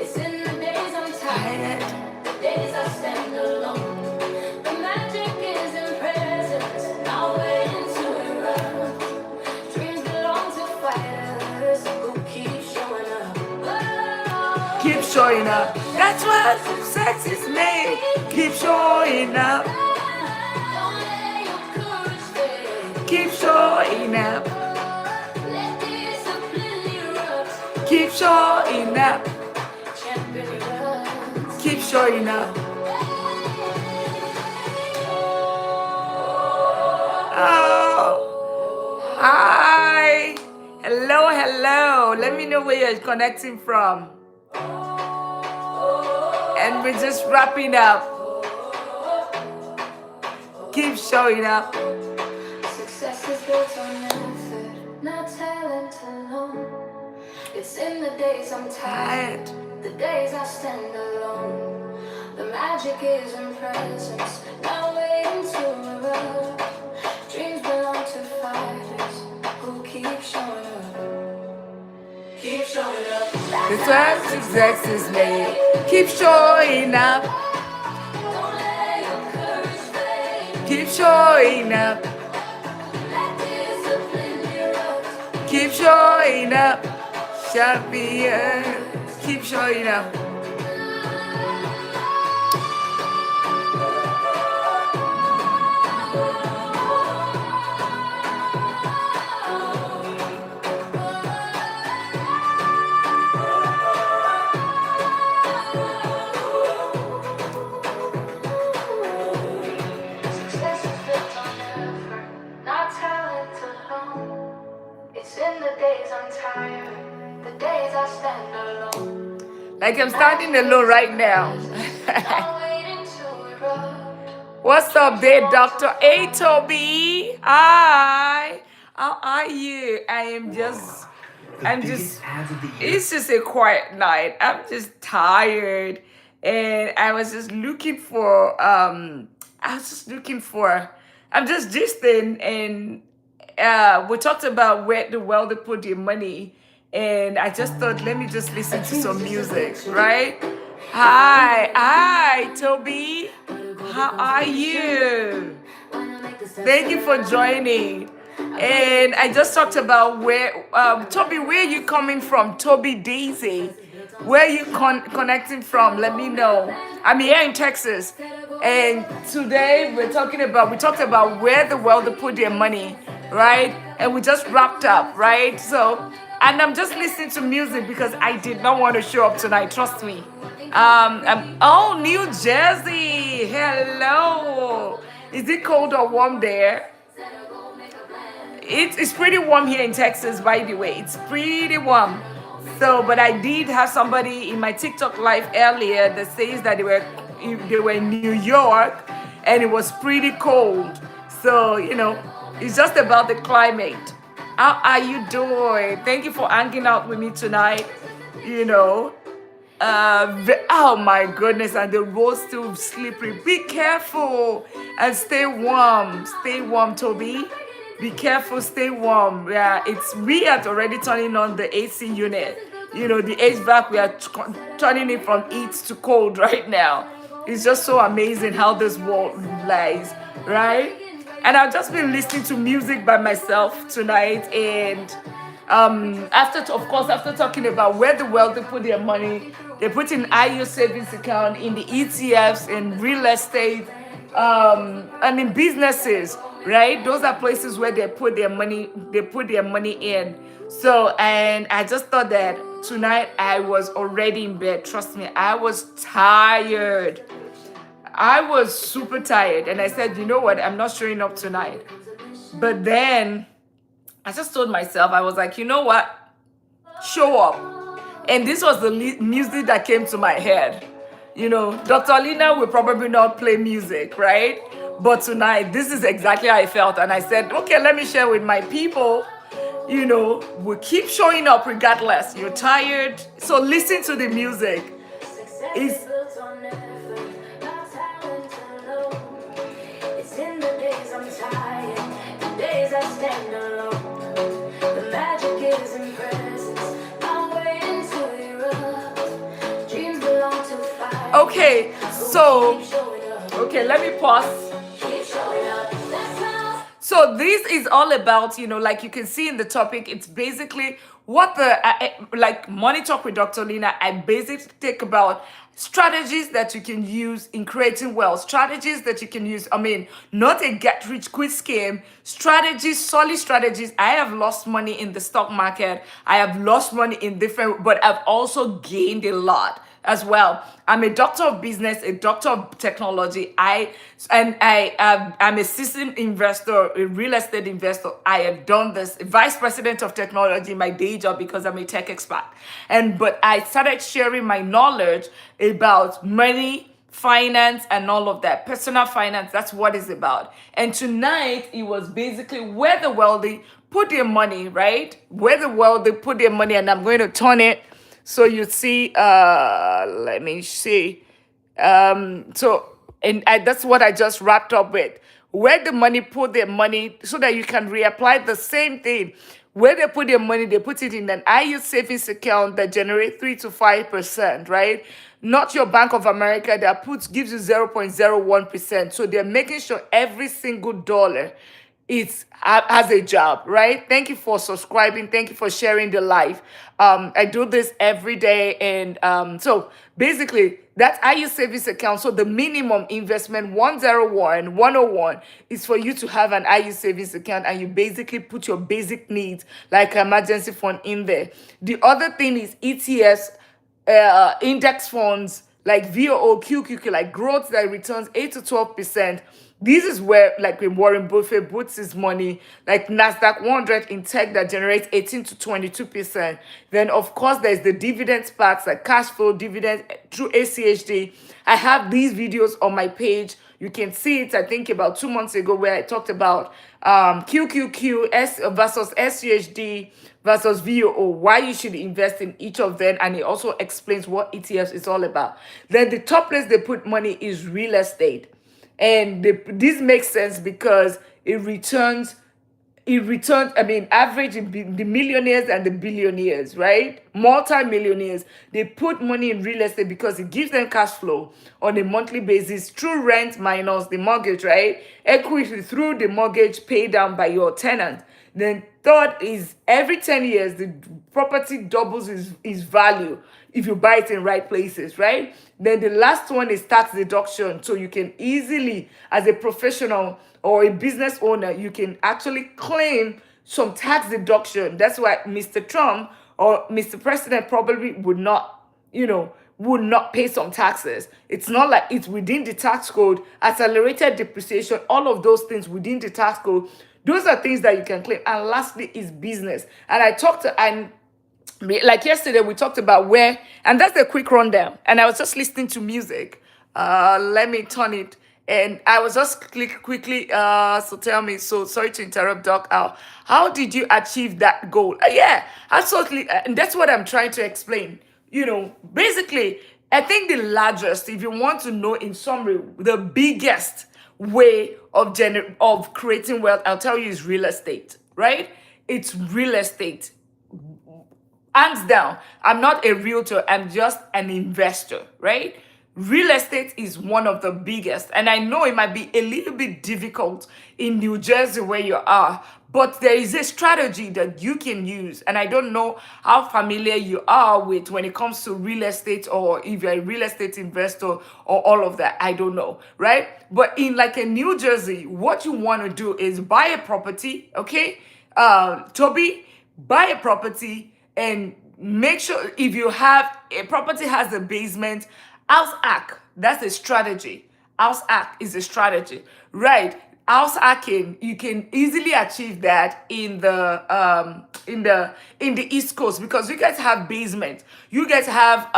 It's in the days I'm tired, the days I stand alone. The magic is in presence, not waiting to erupt. Dreams belong to fighters who keep showing up. Oh. Keep showing up. That's what success is made. Keep showing up. Don't let your courage fade. Keep showing up. Let discipline erupt. Keep showing up. Champion erupts. Keep showing up. Oh, hi. Hello, hello. Let me know where you're connecting from. And we're just wrapping up. Keep showing up. Success is built on effort, not talent alone. It's in the days I'm tired, the days I stand alone. The magic is in presence, not waiting to erupt. Dreams belong to fighters who keep showing up. Keep showing up. That's what success is made. Keep showing up. Don't let your courage fade. Keep showing up. Let discipline erupt. Keep showing up. Champion. Keep showing up. Success is built on effort, not talent alone. It's in the days I'm tired, the days I stand alone. Like I'm standing alone right now. Not waiting to erupt. What's up there, Dr. A. Toby? Hi. How are you? It's just a quiet night. I'm just tired. And I was just looking for, I'm just gisting and we talked about where the world they put their money. And I just thought, let me just listen to some music, right? Hi, Toby. How are you? Thank you for joining. And I just talked about where, Toby, where are you coming from? Toby Daisy, where are you connecting from? Let me know. I'm here in Texas. And today we talked about where the world they put their money, right? And we just wrapped up, right? So, and I'm just listening to music because I did not want to show up tonight, trust me. New Jersey. Hello. Is it cold or warm there? It's pretty warm here in Texas, by the way. It's pretty warm. So, but I did have somebody in my TikTok live earlier that says that they were in New York and it was pretty cold. So, it's just about the climate. How are you doing? Thank you for hanging out with me tonight. Oh my goodness, and the road's still slippery. Be careful and stay warm. Stay warm, Toby. Be careful, stay warm. Yeah, we are already turning on the AC unit. The HVAC, we are turning it from heat to cold right now. It's just so amazing how this world lies, right? And I've just been listening to music by myself tonight, and after talking about where the wealthy put their money, they put in IU savings account, in the ETFs, in real estate, and in businesses, right? Those are places where they put their money in. So, and I just thought that tonight I was already in bed. Trust me, I was tired. I was super tired, and I said, you know what? I'm not showing up tonight But then I just told myself, I was like, you know what? Show up. And this was the music that came to my head. Dr. Lina will probably not play music, right? But tonight, this is exactly how I felt. And I said, okay, let me share with my people. We keep showing up regardless. You're tired. So listen to the music. It's in the days I'm tired, the days I stand alone. The magic is in presence. I'm waiting to erupt. Dreams belong to fire. Okay, so let me pause. So this is all about, like you can see in the topic, it's basically what like Money Talk with Dr. Lina, I basically take about strategies that you can use in creating wealth, strategies that you can use, not a get rich quick scheme, strategies, solid strategies. I have lost money in the stock market. I have lost money in but I've also gained a lot as well. I'm a doctor of business, a doctor of technology. I'm a seasoned investor, a real estate investor. I have done this, vice president of technology in my day job because I'm a tech expert. But I started sharing my knowledge about money, finance, and all of that. Personal finance, that's what it's about. And tonight, it was basically where the wealthy put their money, right? Where the wealthy put their money, and I'm going to turn it so you see, let me see. That's what I just wrapped up with. Where the money put their money so that you can reapply the same thing. Where they put their money, they put it in an IU savings account that generates 3 to 5%, right? Not your Bank of America that gives you 0.01%. So they're making sure every single dollar has a job, right? Thank you for subscribing. Thank you for sharing the live. I do this every day. And so basically, that's IU savings account. So the minimum investment 101 is for you to have an IU savings account, and you basically put your basic needs like emergency fund in there. The other thing is ETFs, index funds like VOO, QQQ, like growth that returns 8 to 12%. This is where, like when Warren Buffett puts his money, like NASDAQ 100 in tech that generates 18 to 22%. Then, of course, there's the dividend parts like cash flow dividends through ACHD. I have these videos on my page. You can see it, I think, about 2 months ago where I talked about QQQ versus SCHD versus VOO, why you should invest in each of them, and it also explains what ETFs is all about. Then the top place they put money is real estate. And this makes sense because it returns, average the millionaires and the billionaires, right? Multi-millionaires, they put money in real estate because it gives them cash flow on a monthly basis through rent minus the mortgage, right? Equity through the mortgage paid down by your tenant. Then third is every 10 years, the property doubles its value if you buy it in right places, right? Then the last one is tax deduction. So you can easily, as a professional or a business owner, you can actually claim some tax deduction. That's why Mr. Trump or Mr. President probably would not pay some taxes. It's not like it's within the tax code, accelerated depreciation, all of those things within the tax code. Those are things that you can claim. And lastly is business. And like yesterday, we talked about and that's the quick rundown. And I was just listening to music. Let me turn it. And I was just quickly, so tell me, so sorry to interrupt, Doc. How did you achieve that goal? Yeah, absolutely. And that's what I'm trying to explain. Basically, I think the largest, if you want to know in summary, the biggest way of creating wealth, I'll tell you, is real estate, right? It's real estate. Hands down, I'm not a realtor, I'm just an investor, right? Real estate is one of the biggest, and I know it might be a little bit difficult in New Jersey where you are, but there is a strategy that you can use. And I don't know how familiar you are with when it comes to real estate, or if you're a real estate investor or all of that. I don't know, right? But in like a New Jersey, what you want to do is buy a property, okay? Toby, buy a property and make sure if you have a property has a basement, house hack, that's a strategy. House hack is a strategy, right? house hacking, you can easily achieve that in the East Coast, because you guys have basement, you guys have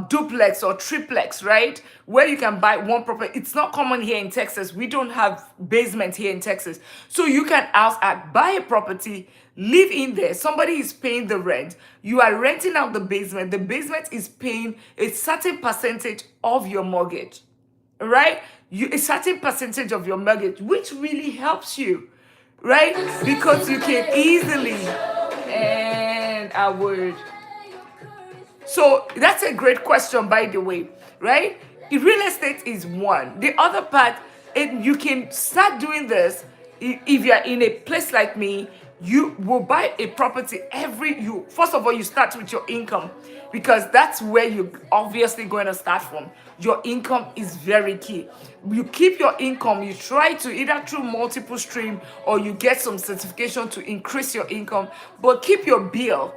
duplex or triplex, right? Where you can buy one property. It's not common here in Texas. We don't have basement here in Texas. So you can house hack, buy a property, live in there. Somebody is paying the rent. You are renting out the basement. The basement is paying a certain percentage of your mortgage, right? A certain percentage of your mortgage, which really helps you, right? Because you can easily, and I would. So that's a great question, by the way, right? Real estate is one. The other part, you can start doing this if you're in a place like me. You will buy a property you first of all, you start with your income, because that's where you're obviously going to start from. Your income is very key. You keep your income, you try to either through multiple stream or you get some certification to increase your income, but keep your bill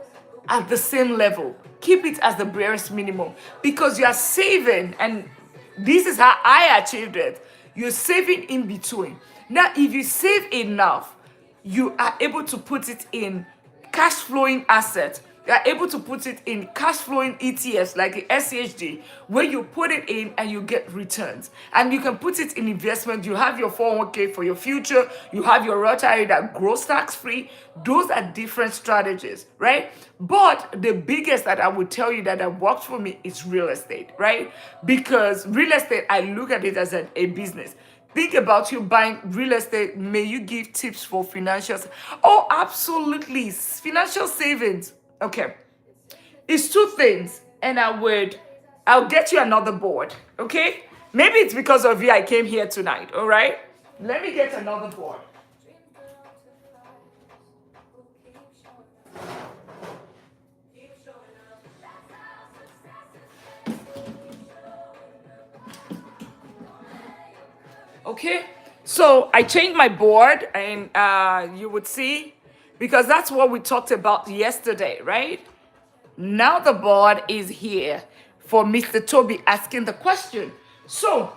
at the same level. Keep it as the barest minimum, because you are saving, and this is how I achieved it. You're saving in between. Now, if you save enough, you are able to put it in cash flowing assets. You are able to put it in cash flowing ETFs like the SCHD, where you put it in and you get returns. And you can put it in investment. You have your 401k for your future. You have your Roth IRA that grows tax free. Those are different strategies, right? But the biggest that I would tell you that worked for me is real estate, right? Because real estate, I look at it as a business. Think about you buying real estate. May you give tips for financials? Oh, absolutely. Financial savings. Okay. It's two things. And I'll get you another board. Okay? Maybe it's because of you I came here tonight. All right? Let me get another board. Okay, so I changed my board, and you would see, because that's what we talked about yesterday, right? Now the board is here for Mr. Toby asking the question. So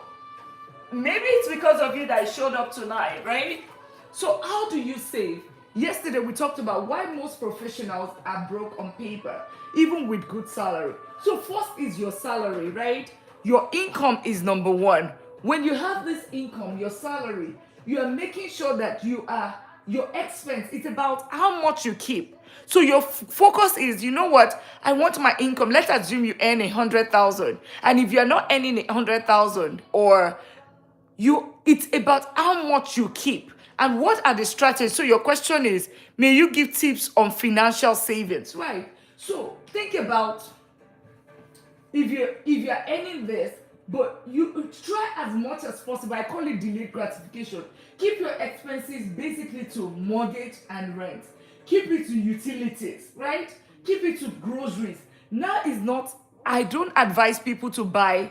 maybe it's because of you that I showed up tonight, right? So how do you save? Yesterday we talked about why most professionals are broke on paper, even with good salary. So first is your salary, right? Your income is number one. When you have this income, your salary, you are making sure that your expense, it's about how much you keep. So your focus is, you know what? I want my income. Let's assume you earn 100,000, and if you're not earning 100,000, or it's about how much you keep and what are the strategies. So your question is, may you give tips on financial savings, right? So think about, if you're earning this, but you try as much as possible. I call it delayed gratification. Keep your expenses basically to mortgage and rent. Keep it to utilities, right? Keep it to groceries. Now is not, I don't advise people to buy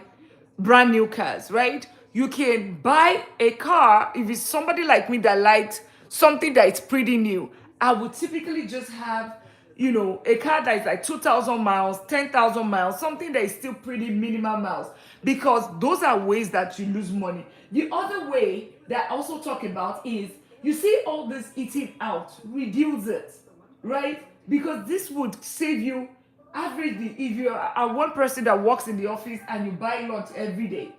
brand new cars, right? You can buy a car. If it's somebody like me that likes something that is pretty new, I would typically just have, a car that is like 2,000 miles, 10,000 miles, something that is still pretty minimal miles, because those are ways that you lose money. The other way that I also talk about is, you see all this eating out, reduce it, right? Because this would save you averagely, if you are one person that works in the office and you buy lunch every day,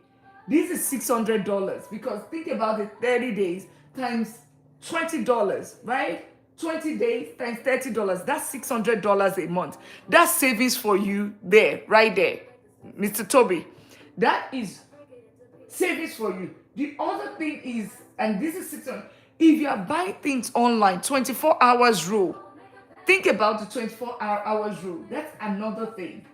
this is $600, because think about it, 30 days times $20, right? 20 days times $30, that's $600 a month. That's savings for you there, right there, Mr. Toby. That is savings for you. The other thing is, and this is 600, if you are buying things online, 24 hours rule. Think about the 24 hours rule. That's another thing.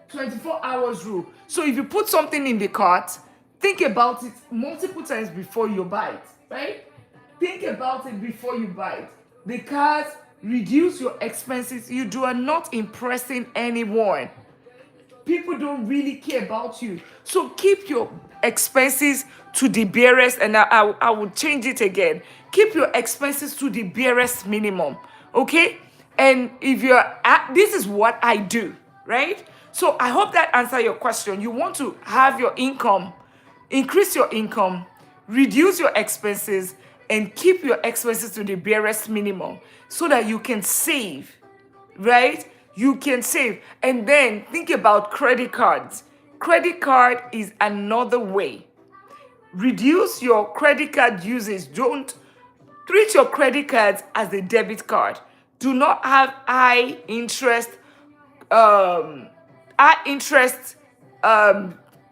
24 hours rule. So if you put something in the cart, think about it multiple times before you buy it, right? Think about it before you buy it. Because reduce your expenses. You are not impressing anyone. People don't really care about you. So keep your expenses to the barest, and I will change it again. Keep your expenses to the barest minimum, okay? And if this is what I do, right? So I hope that answers your question. You want to have your income, increase your income, reduce your expenses and keep your expenses to the barest minimum so that you can save, right? You can save. And then think about credit cards. Credit card is another way. Reduce your credit card usage. Don't treat your credit cards as a debit card. Do not have um high interest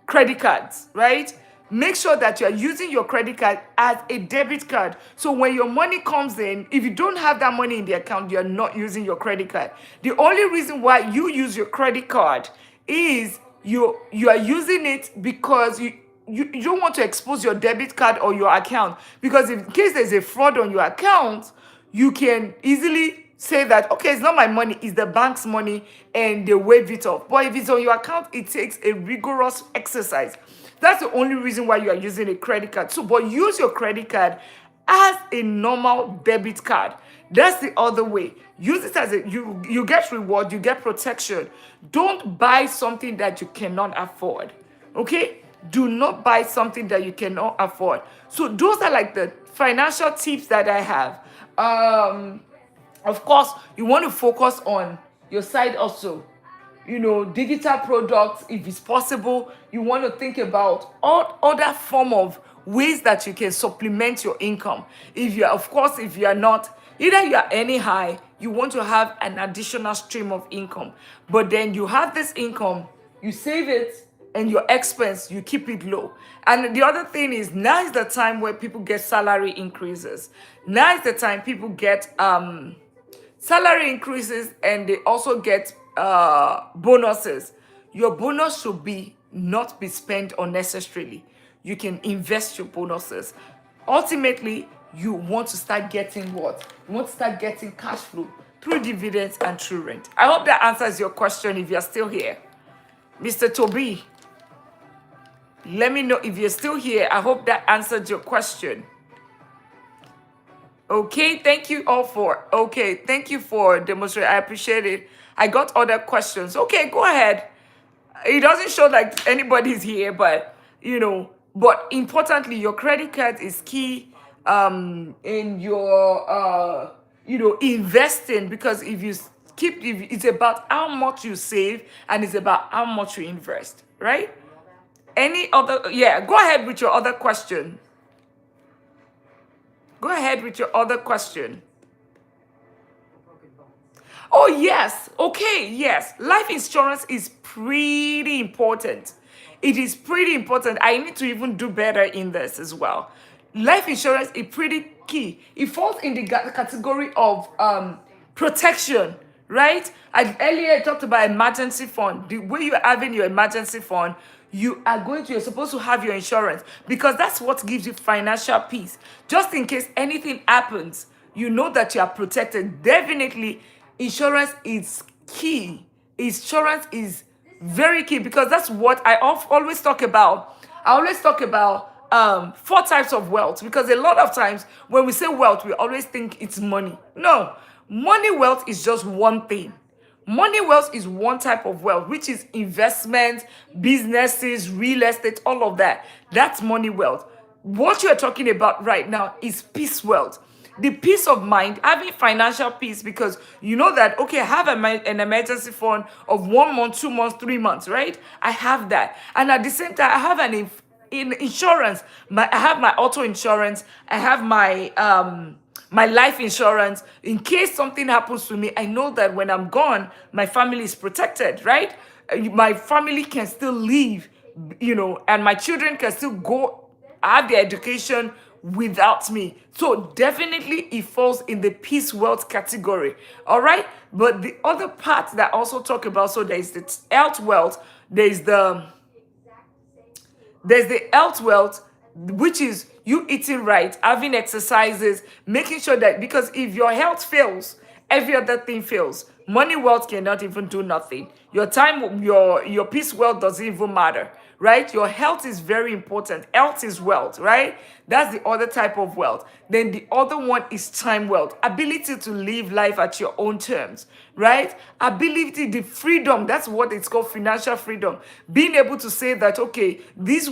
credit cards, right? Make sure that you are using your credit card as a debit card. So when your money comes in, if you don't have that money in the account, you're not using your credit card. The only reason why you use your credit card is you are using it because you don't want to expose your debit card or your account, because in case there's a fraud on your account, you can easily say that, okay, it's not my money, it's the bank's money, and they waive it off. But if it's on your account, it takes a rigorous exercise. That's the only reason why you are using a credit card. So, but use your credit card as a normal debit card. That's the other way. Use it as you get reward, you get protection. Don't buy something that you cannot afford. Okay? Do not buy something that you cannot afford. So those are like the financial tips that I have. Of course, you want to focus on your side also. Digital products, if it's possible. You want to think about all other form of ways that you can supplement your income. If you are not, either you are any high, you want to have an additional stream of income, but then you have this income, you save it, and your expense, you keep it low. And the other thing is, now is the time where people get salary increases. Now is the time people get salary increases, and they also get bonuses. Your bonus should not be spent unnecessarily. You can invest your bonuses. Ultimately, you want to start getting what? You want to start getting cash flow through dividends and through rent. I hope that answers your question if you're still here. Mr. Toby, let me know if you're still here. I hope that answered your question. Okay, thank you for demonstrating. I appreciate it. I got other questions. Okay, go ahead. It doesn't show like anybody's here, but but importantly, your credit card is key in your investing, because if it's about how much you save and it's about how much you invest, right? Any other? Yeah, go ahead with your other question. Go ahead with your other question. Oh, yes. Okay, yes. Life insurance is pretty important. It is pretty important. I need to even do better in this as well. Life insurance is pretty key. It falls in the category of protection, right? Earlier I talked about emergency fund. The way you're having your emergency fund, you're supposed to have your insurance, because that's what gives you financial peace. Just in case anything happens, you know that you are protected. Definitely, insurance is key. Insurance is very key, because that's what I always talk about. I always talk about 4 types of wealth, because a lot of times when we say wealth, we always think it's money. No, money wealth is just one thing. Money wealth is one type of wealth, which is investment, businesses, real estate, all of that. That's money wealth. What you're talking about right now is peace wealth. The peace of mind, having financial peace, because you know that, okay, I have an emergency fund of 1 month, 2 months, 3 months, right? I have that. And at the same time, I have in insurance. I have my auto insurance. I have my life insurance. In case something happens to me, I know that when I'm gone, my family is protected, right? My family can still live, and my children can still go have their education without me. So definitely it falls in the peace wealth category. All right. But the other part that I also talk about, so there's the health wealth, there's the health wealth, which is you eating right, having exercises, making sure that, because if your health fails, every other thing fails. Money wealth cannot even do nothing. Your time, your peace wealth doesn't even matter, right? Your health is very important. Health is wealth, right? That's the other type of wealth. Then the other one is time wealth. Ability to live life at your own terms, right? Ability, the freedom, that's what it's called, financial freedom. Being able to say that, okay, this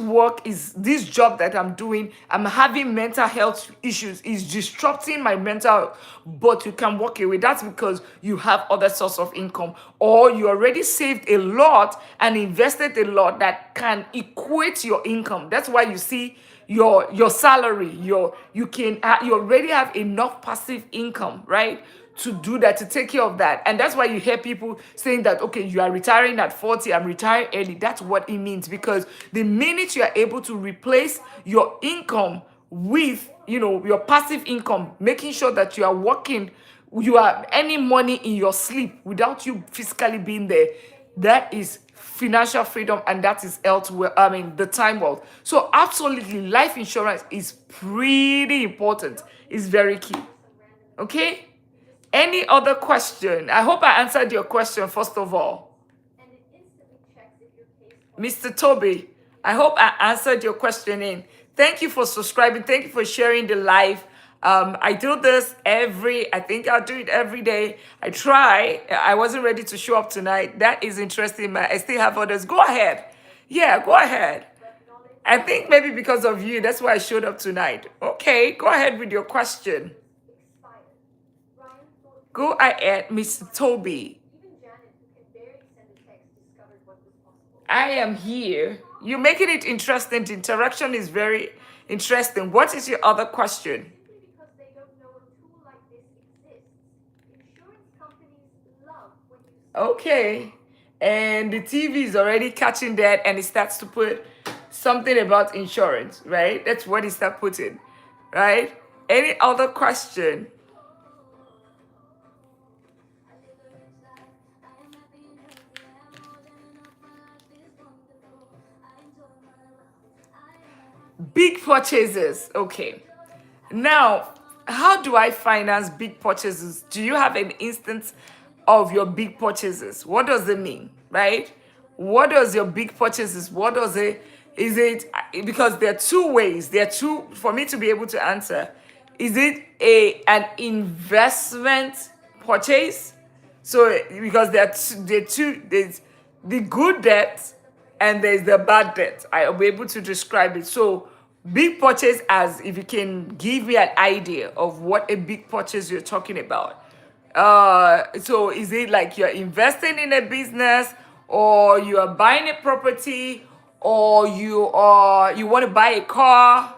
job that I'm doing, I'm having mental health issues, is disrupting my mental health, but you can walk away. That's because you have other source of income, or you already saved a lot and invested a lot that can equate your income. That's why you see your salary, you already have enough passive income, right, to do that, to take care of that. And that's why you hear people saying that, okay, you are retiring at 40, I'm retiring early. That's what it means, because the minute you are able to replace your income with, your passive income, making sure that you are working, you are earning money in your sleep without you physically being there, that is financial freedom, and that is health. The time wealth. So absolutely, life insurance is pretty important. It's very key. Okay. Any other question? I hope I answered your question first of all. Mr. Toby, I hope I answered your question in. Thank you for subscribing. Thank you for sharing the live. I do this I think I'll do it every day. I try. I wasn't ready to show up tonight. That is interesting. I still have others. Go ahead. Yeah, go ahead. I think maybe because of you, that's why I showed up tonight. Okay, go ahead with your question. Go ahead, Mr. Toby. I am here. You're making it interesting. The interaction is very interesting. What is your other question? Okay. And the TV is already catching that, and it starts to put something about insurance, right? That's what it starts putting, right? Any other question? Big purchases. Okay. Now, how do I finance big purchases? Do you have an instance of your big purchases? What does it mean, right? What does your big purchases, what does it, is it, because there are two ways, for me to be able to answer. Is it an investment purchase? So, because there's the good debt and there's the bad debt. I'll be able to describe it. So, big purchase, as if you can give me an idea of what a big purchase you're talking about. So is it like you're investing in a business, or you are buying a property, or you want to buy a car,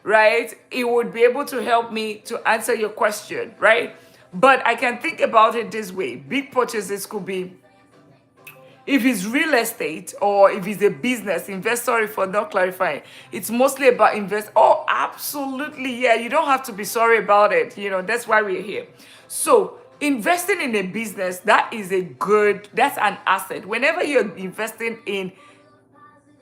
right? It would be able to help me to answer your question, right? But I can think about it this way. Big purchases could be, if it's real estate or if it's a business, sorry for not clarifying. It's mostly about invest. Oh, absolutely. Yeah, you don't have to be sorry about it. That's why we're here. So investing in a business, that's an asset. Whenever you're investing in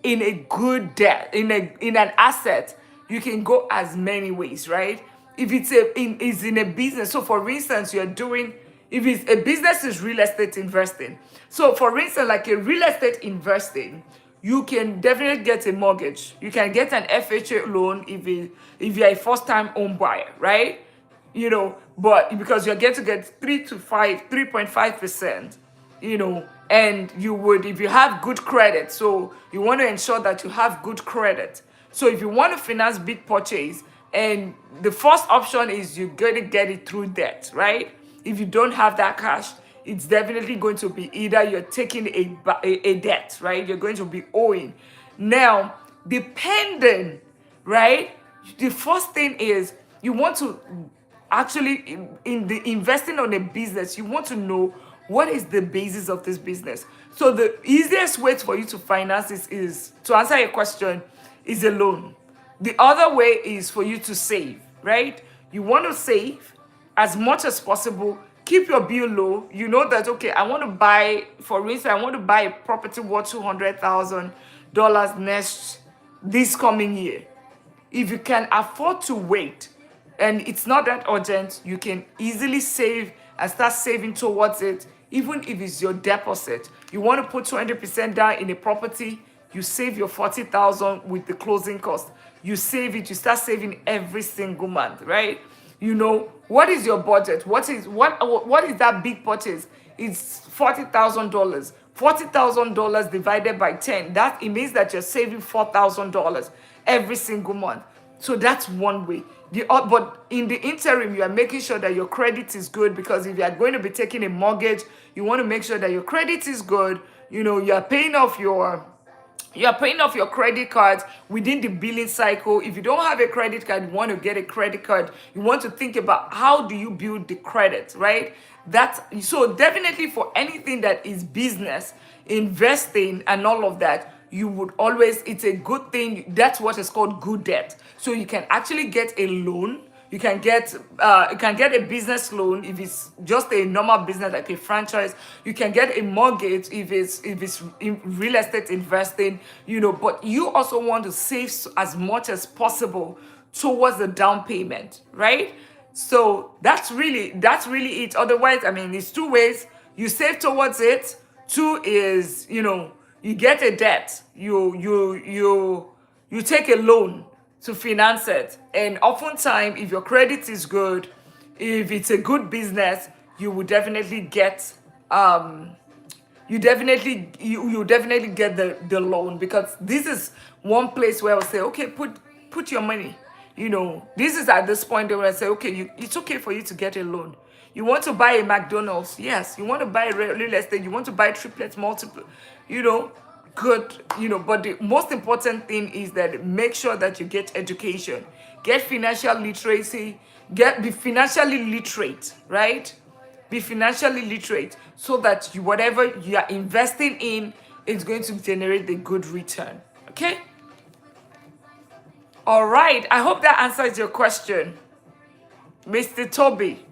a good debt, in an asset, you can go as many ways, right? If it's in a business. So for instance, if it's a business, is real estate investing. So for instance, like a real estate investing, you can definitely get a mortgage. You can get an FHA loan if you're a first-time home buyer, right? But because you're going to get 3.5%, and you would, if you have good credit. So you want to ensure that you have good credit. So if you want to finance big purchase, and the first option is you're going to get it through debt, right? If you don't have that cash, it's definitely going to be either you're taking a debt, right? You're going to be owing. Now, depending, right? The first thing is you want to actually, in the investing on a business, you want to know what is the basis of this business. So the easiest way for you to finance this is, to answer your question, is a loan. The other way is for you to save, right? You want to save as much as possible. Keep your bill low. You know that, okay, I want to buy, for instance, I want to buy a property worth $200,000 this coming year. If you can afford to wait, and it's not that urgent, you can easily save and start saving towards it, even if it's your deposit. You want to put 20% down in a property, you save your 40,000 with the closing cost. You save it, you start saving every single month, right? You know, what is your budget? What is that big purchase? It's $40,000. $40,000 divided by 10. That it means that you're saving $4,000 every single month. So that's one way. But in the interim, you are making sure that your credit is good, because if you are going to be taking a mortgage, you want to make sure that your credit is good. You know, you're paying off your credit cards within the billing cycle. If you don't have a credit card, you want to get a credit card. You want to think about how do you build the credit, right? So definitely for anything that is business, investing and all of that, you would always, it's a good thing. That's what is called good debt. So you can actually get a loan. You can get a business loan if it's just a normal business like a franchise. You can get a mortgage if it's in real estate investing, you know. But you also want to save as much as possible towards the down payment, right? So that's really it. Otherwise, I mean, it's two ways. You save towards it. Two is, you know, you get a debt. You take a loan to finance it. And oftentimes, if your credit is good, if it's a good business, you will definitely get you definitely get the loan, because this is one place where I'll say, okay, put your money. You know, this is at this point where I say, okay, it's okay for you to get a loan. You want to buy a McDonald's, yes. You want to buy real estate, you want to buy triplets, multiple, you know, good, you know. But the most important thing is that make sure that you get education, get financial literacy, be financially literate, right? Be financially literate, so that whatever you are investing in is going to generate a good return. Okay? All right. I hope that answers your question, Mr. Toby.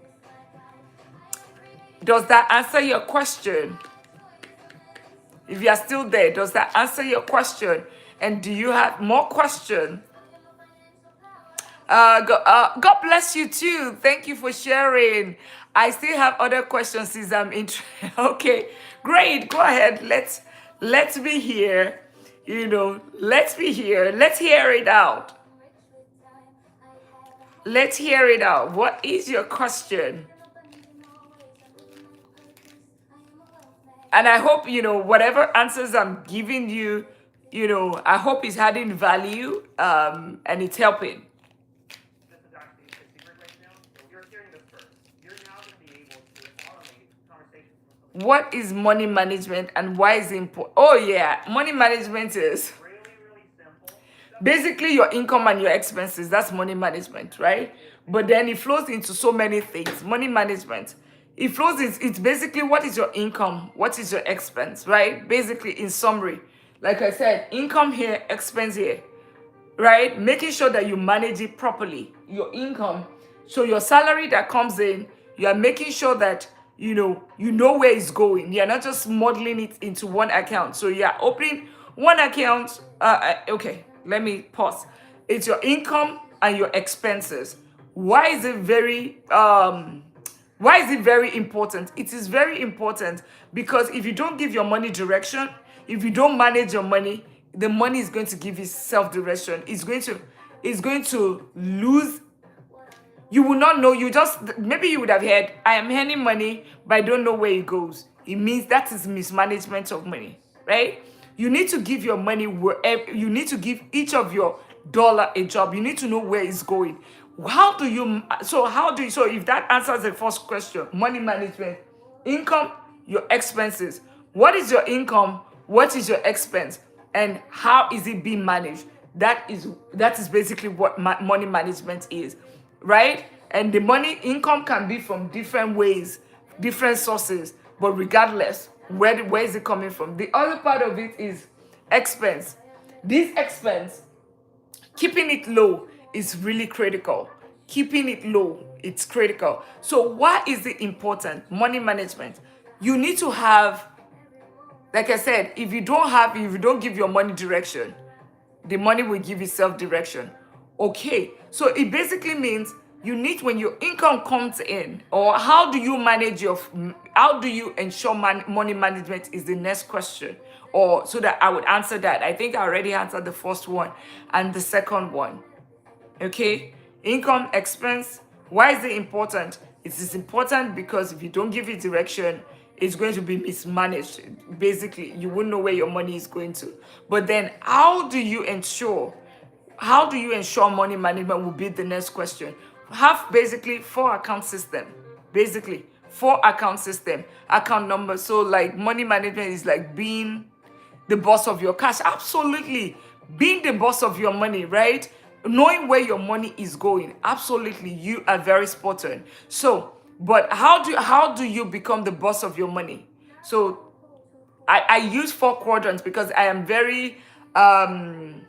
Does that answer your question? If you are still there, does that answer your question? And do you have more questions? God bless you too. Thank you for sharing. I still have other questions since I'm interested. Okay, great. Go ahead. Let's be here. You know, let's be here. Let's hear it out. Let's hear it out. What is your question? And I hope, you know, whatever answers I'm giving you, you know, I hope it's adding value and it's helping. This is actually a secret right now, so you're hearing this first. You're now going to be able to automate conversations with someone. What is money management and why is it important? Oh yeah, money management is Really simple. basically your income and your expenses. That's money management, right? But then it flows into so many things. Money management, it flows, it's basically what is your income, what is your expense, right? Basically, in summary, like I said, income here, expense here, right? Making sure that you manage it properly, your income. So your salary that comes in, you are making sure that you know where it's going. You're not just modeling it into one account. So you're opening one account. Okay, let me pause. It's your income and your expenses. Why is it very important? It is very important because if you don't give your money direction, if you don't manage your money, the money is going to give you self-direction. It's going to lose. You will not know. Maybe you would have heard, I am earning money, but I don't know where it goes. It means that is mismanagement of money, right? You need to give your money wherever. You need to give each of your dollar a job. You need to know where it's going. So if that answers the first question, money management, income, your expenses. What is your income? What is your expense? And how is it being managed? That is basically what money management is, right? And the income can be from different ways, different sources, but regardless, where is it coming from? The other part of it is expense. This expense, keeping it low is really critical. Keeping it low, it's critical. So why is it important? Money management. You need to have, like I said, if you don't give your money direction, the money will give you self-direction. Okay, so it basically means when your income comes in, or how do you ensure money management is the next question. or so that I would answer that. I think I already answered the first one and the second one. Okay, income, expense. Why is it important? It is important because if you don't give it direction, it's going to be mismanaged. Basically, you won't know where your money is going to. But then how do you ensure money management will be the next question. Have basically 4 account system. Basically 4 account system, account number. So like money management is like being the boss of your cash. Absolutely. Being the boss of your money, right? Knowing where your money is going. Absolutely. You are very spot on. So, but how do you become the boss of your money? So I use 4 quadrants because I am very I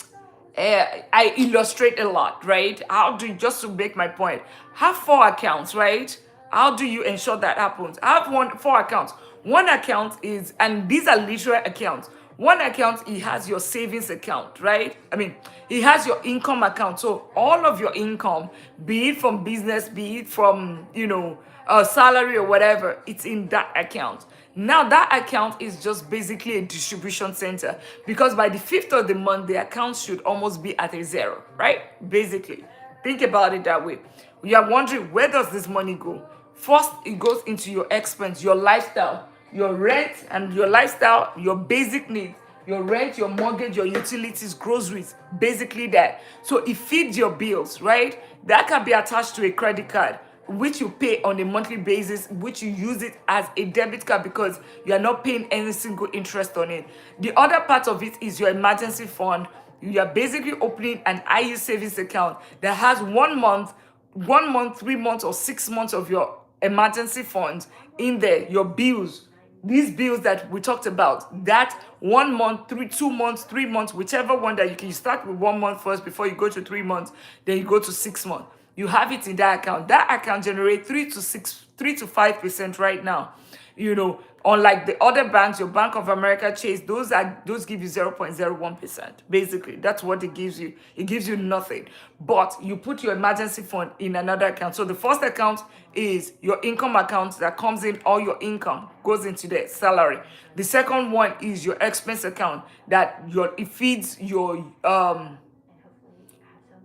illustrate a lot, right? How do you, just to make my point, have 4 accounts, right? How do you ensure that happens? I have 4 accounts. One account is, and these are literal accounts. One account, it has your savings account, right? I mean, it has your income account. So all of your income, be it from business, be it from, salary or whatever, it's in that account. Now that account is just basically a distribution center because by the 5th of the month, the account should almost be at a zero, right? Basically, think about it that way. You are wondering, where does this money go? First, it goes into your expense, your lifestyle, your rent and your lifestyle, your basic needs, your rent, your mortgage, your utilities, groceries, basically that. So it feeds your bills, right? That can be attached to a credit card, which you pay on a monthly basis, which you use it as a debit card because you are not paying any single interest on it. The other part of it is your emergency fund. You are basically opening an IU savings account that has 1 month, 3 months, or 6 months of your emergency funds in there, your bills. These bills that we talked about, that 1 month, 2 months, 3 months, whichever one that you can start with 1 month first before you go to 3 months, then you go to 6 months. You have it in that account. That account generates 3 to 5% right now. Unlike the other banks, your Bank of America, Chase, those give you 0.01%. Basically, that's what it gives you. It gives you nothing. But you put your emergency fund in another account. So the first account is your income account that comes in, all your income goes into the salary. The second one is your expense account that it feeds your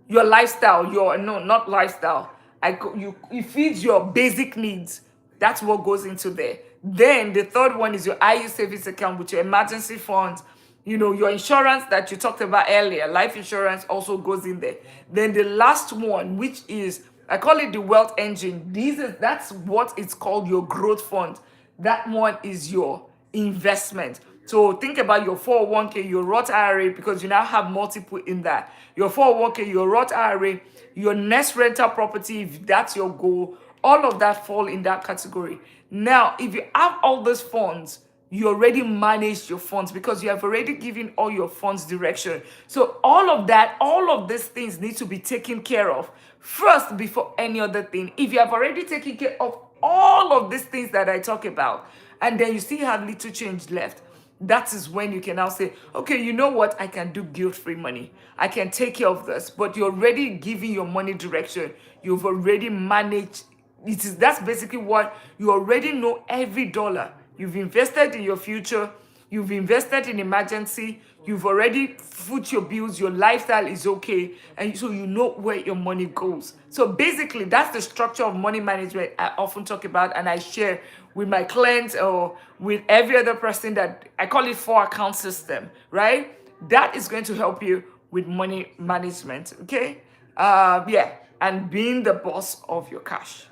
lifestyle, not lifestyle. It feeds your basic needs. That's what goes into there. Then the third one is your IU savings account with your emergency funds. Your insurance that you talked about earlier, life insurance also goes in there. Then the last one, which is, I call it the wealth engine. That's what it's called, your growth fund. That one is your investment. So think about your 401k, your Roth IRA, because you now have multiple in that. Your 401k, your Roth IRA, your next rental property, if that's your goal, all of that fall in that category. Now, if you have all those funds, you already manage your funds because you have already given all your funds direction. So all of these things need to be taken care of first before any other thing. If you have already taken care of all of these things that I talk about, and then you still have little change left, that is when you can now say, okay, you know what? I can do guilt-free money. I can take care of this. But you're already giving your money direction. You've already managed. That's basically what you already know. Every dollar you've invested in your future, you've invested in emergency, you've already put your bills, your lifestyle is okay, and so you know where your money goes. So basically, that's the structure of money management I often talk about and I share with my clients or with every other person. That I call it 4 account system, right? That is going to help you with money management, okay? And being the boss of your cash.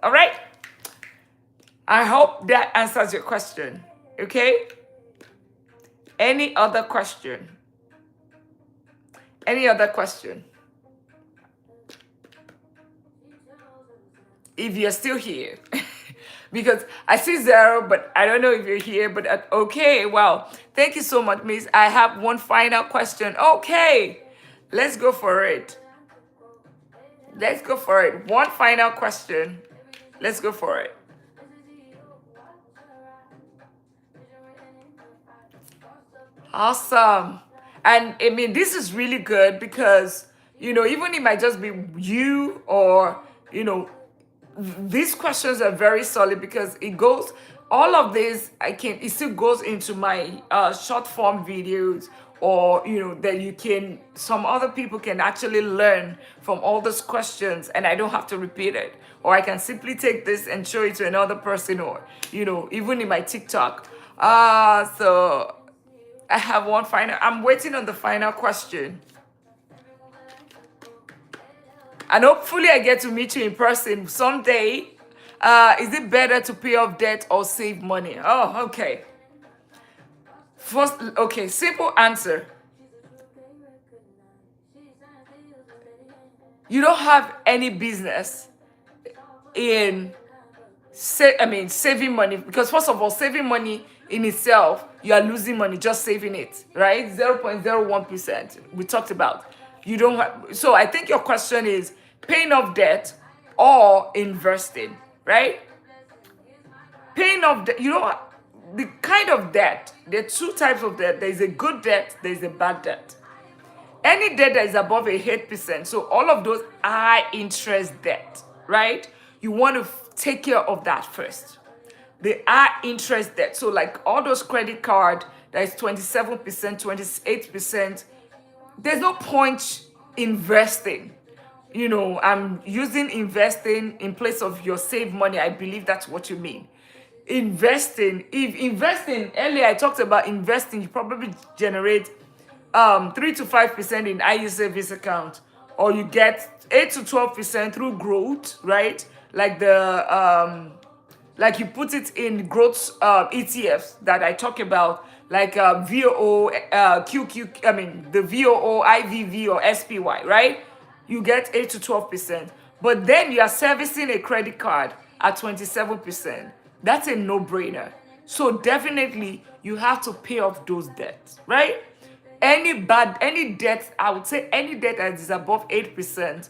All right? I hope that answers your question, okay? Any other question? Any other question? If you're still here. Because I see 0, but I don't know if you're here. But okay, well, thank you so much, Miss. I have one final question. Okay, let's go for it. Let's go for it. One final question. Let's go for it. Awesome. And I mean, this is really good because, even it might just be you or, these questions are very solid because it goes, all of this it still goes into my short form videos, or that you can, some other people can actually learn from all those questions, and I don't have to repeat it, or I can simply take this and show it to another person, or even in my TikTok. So I have one final, I'm waiting on the final question. And hopefully I get to meet you in person someday. Is it better to pay off debt or save money? Oh, okay. First, okay, simple answer. You don't have any business in saving money, because first of all, saving money in itself, you are losing money just saving it, right? 0.01%. We talked about. You don't have, so I think your question is paying off debt or investing, right? Paying off debt, the kind of debt, there are two types of debt. There is a good debt, there is a bad debt. Any debt that is above a 8%, so all of those high interest debt, right? You want to take care of that first. The high interest debt, so like all those credit card that is 27%, 28%, there's no point investing. I'm using investing in place of your save money. I believe that's what you mean. Investing, earlier I talked about investing, you probably generate 3 to 5% in IU savings account, or you get 8 to 12% through growth, right? Like like you put it in growth ETFs that I talk about, like VOO, QQ, the VOO, IVV, or SPY, right? You get 8 to 12%. But then you are servicing a credit card at 27%. That's a no-brainer. So definitely you have to pay off those debts, right? Any debt, I would say any debt that is above 8%,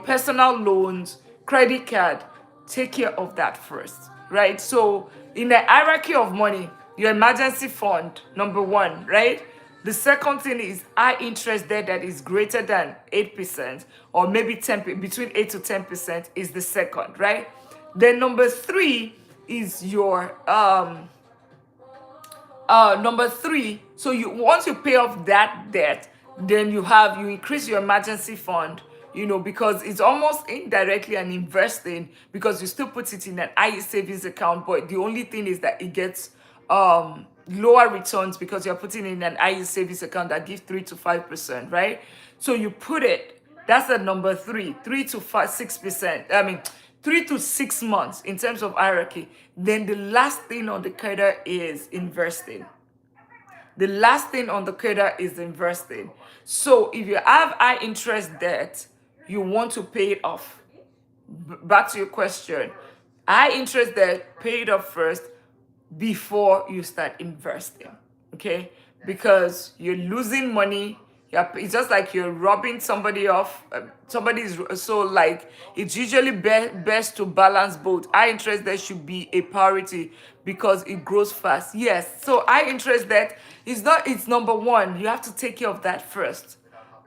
personal loans, credit card, take care of that first, right? So in the hierarchy of money, your emergency fund, number one, right? The second thing is high interest debt that is greater than 8%, or maybe 10, between 8 to 10% is the second, right? Then number three is your number three, so once you pay off that debt, then you increase your emergency fund, because it's almost indirectly an investing, because you still put it in an IE savings account, but the only thing is that it gets lower returns because you're putting in an IE savings account that gives 3 to 5%, right? So you put it, that's the number three, 3 to 6%. 3 to 6 months in terms of hierarchy. Then the last thing on the cadre is investing. The last thing on the cadre is investing. So if you have high interest debt, you want to pay it off. Back to your question. High interest debt, pay it off first before you start investing. Okay? Because you're losing money. It's just like you're robbing somebody off. It's usually best to balance both. High interest debt should be a priority because it grows fast. Yes, so high interest debt it's number one. You have to take care of that first.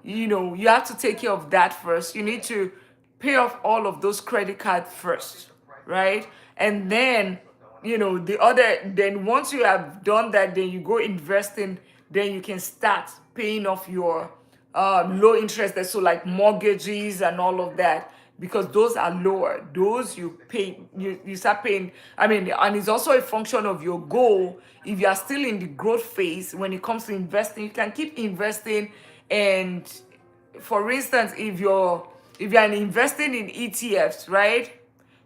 You have to take care of that first. You need to pay off all of those credit cards first, right? And then, then once you have done that, then you go investing, then you can start paying off your low interest debt, so like mortgages and all of that, because those are lower. Those you start paying. And it's also a function of your goal. If you are still in the growth phase when it comes to investing, you can keep investing. And for instance, if you're investing in ETFs, right?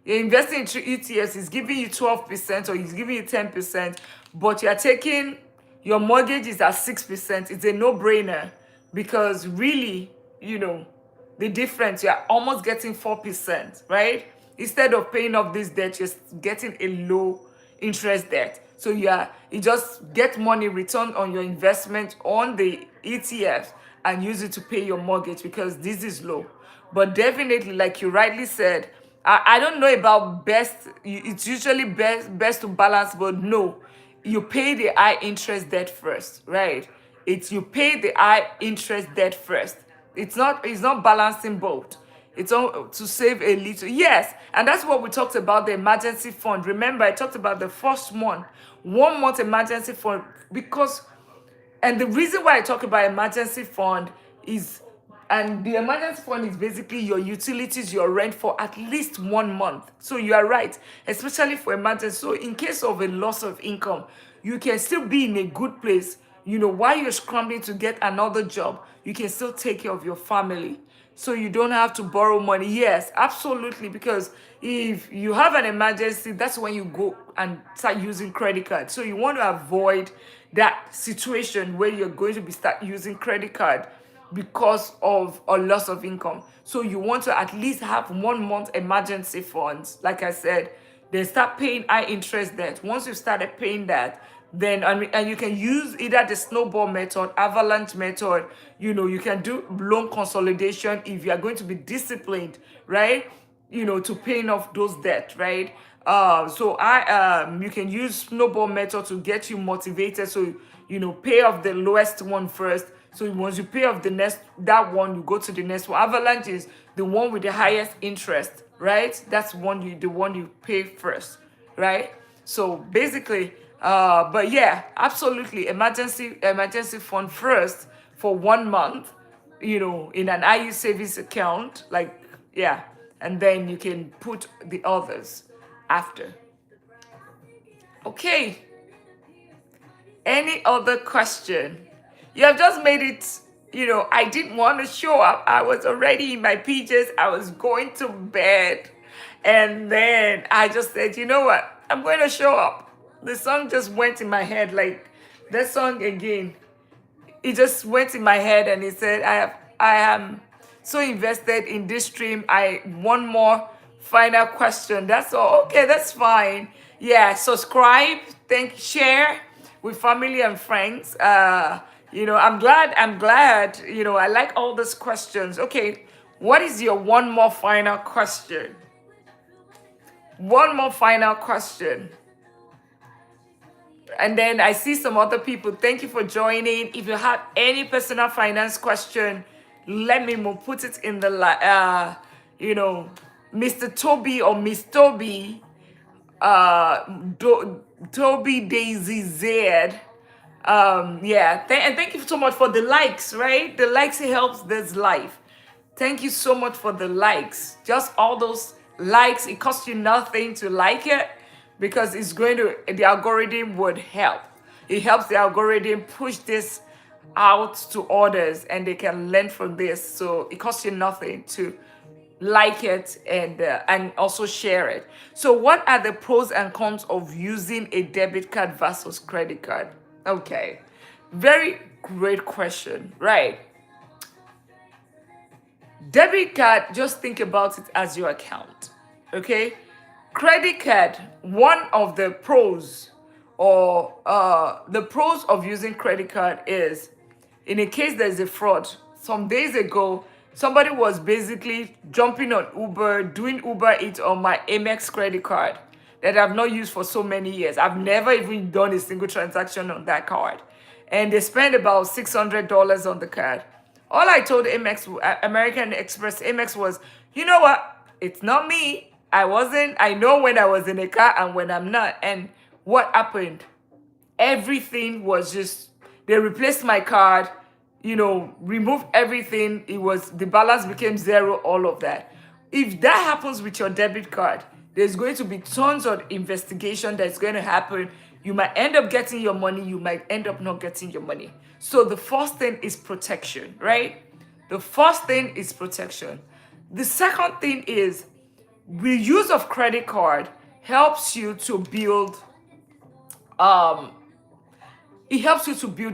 You're investing into ETFs, it's giving you 12% or it's giving you 10%, but you're taking your mortgage is at 6%. It's a no-brainer, because really, the difference, you're almost getting 4%, right? Instead of paying off this debt, you're getting a low interest debt. So you just get money return on your investment on the ETFs and use it to pay your mortgage, because this is low. But definitely, like you rightly said, I don't know about best. It's usually best to balance, but no, you pay the high interest debt first, right? You pay the high interest debt first. It's not balancing both. It's all to save a little. Yes, and that's what we talked about, the emergency fund. Remember, I talked about the first one month emergency fund, because and the reason why I talk about emergency fund is, and the emergency fund is basically your utilities, your rent for at least 1 month. So you are right, especially for emergency. So in case of a loss of income, you can still be in a good place. While you're scrambling to get another job, you can still take care of your family. So you don't have to borrow money. Yes, absolutely. Because if you have an emergency, that's when you go and start using credit cards. So you want to avoid that situation where you're going to be start using credit card because of a loss of income. So you want to at least have 1 month emergency funds. Like I said, then start paying high interest debt. Once you started paying that, then and you can use either the snowball method, avalanche method. You can do loan consolidation if you are going to be disciplined, right? To paying off those debt, right? So you can use snowball method to get you motivated. So pay off the lowest one first. So once you pay off that one, you go to the next one. Avalanche is the one with the highest interest, right? That's the one you pay first, right? So basically, but yeah, absolutely, emergency fund first for 1 month, in an IU savings account, like, yeah, and then you can put the others after. Okay. Any other question? You have just made it, I didn't want to show up. I was already in my PJs. I was going to bed. And then I just said, you know what? I'm going to show up. The song just went in my head, like that song again. It just went in my head and it said, I am so invested in this stream. One more final question. That's all. Okay, that's fine. Yeah, subscribe, share with family and friends. I'm glad, I like all these questions. Okay, what is your one more final question? One more final question. And then I see some other people. Thank you for joining. If you have any personal finance question, let me put it in the Mr. Toby or Miss Toby, Toby Daisy Z. And thank you so much for the likes, right? The likes helps this life. Thank you so much for the likes. Just all those likes. It costs you nothing to like it, because the algorithm would help. It helps the algorithm push this out to others and they can learn from this. So it costs you nothing to like it and also share it. So what are the pros and cons of using a debit card versus credit card? Okay, very great question, right? Debit card, just think about it as your account, okay? Credit card, one of the pros of using credit card is, in a case there's a fraud. Some days ago, somebody was basically jumping on Uber, doing Uber Eats on my Amex credit card that I've not used for so many years. I've never even done a single transaction on that card. And they spent about $600 on the card. All I told American Express Amex was, you know what? It's not me. I know when I was in a car and when I'm not. And what happened? Everything was just, they replaced my card, removed everything. The balance became zero, all of that. If that happens with your debit card, there's going to be tons of investigation that's going to happen. You might end up getting your money. You might end up not getting your money. So the first thing is protection, right? The first thing is protection. The second thing is the use of credit card helps you to build,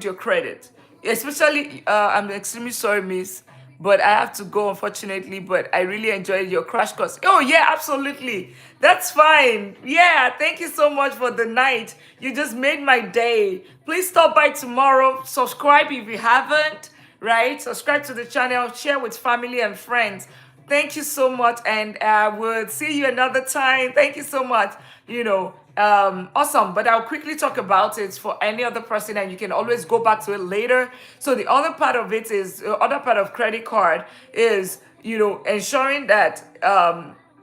your credit. Especially, I'm extremely sorry, miss, but I have to go, unfortunately, but I really enjoyed your crash course. Oh, yeah, absolutely. That's fine. Yeah, thank you so much for the night. You just made my day. Please stop by tomorrow. Subscribe if you haven't, right? Subscribe to the channel. Share with family and friends. Thank you so much, and we'll see you another time. Thank you so much. Awesome, but I'll quickly talk about it for any other person, and you can always go back to it later. So the other part of it is, other part of credit card is ensuring that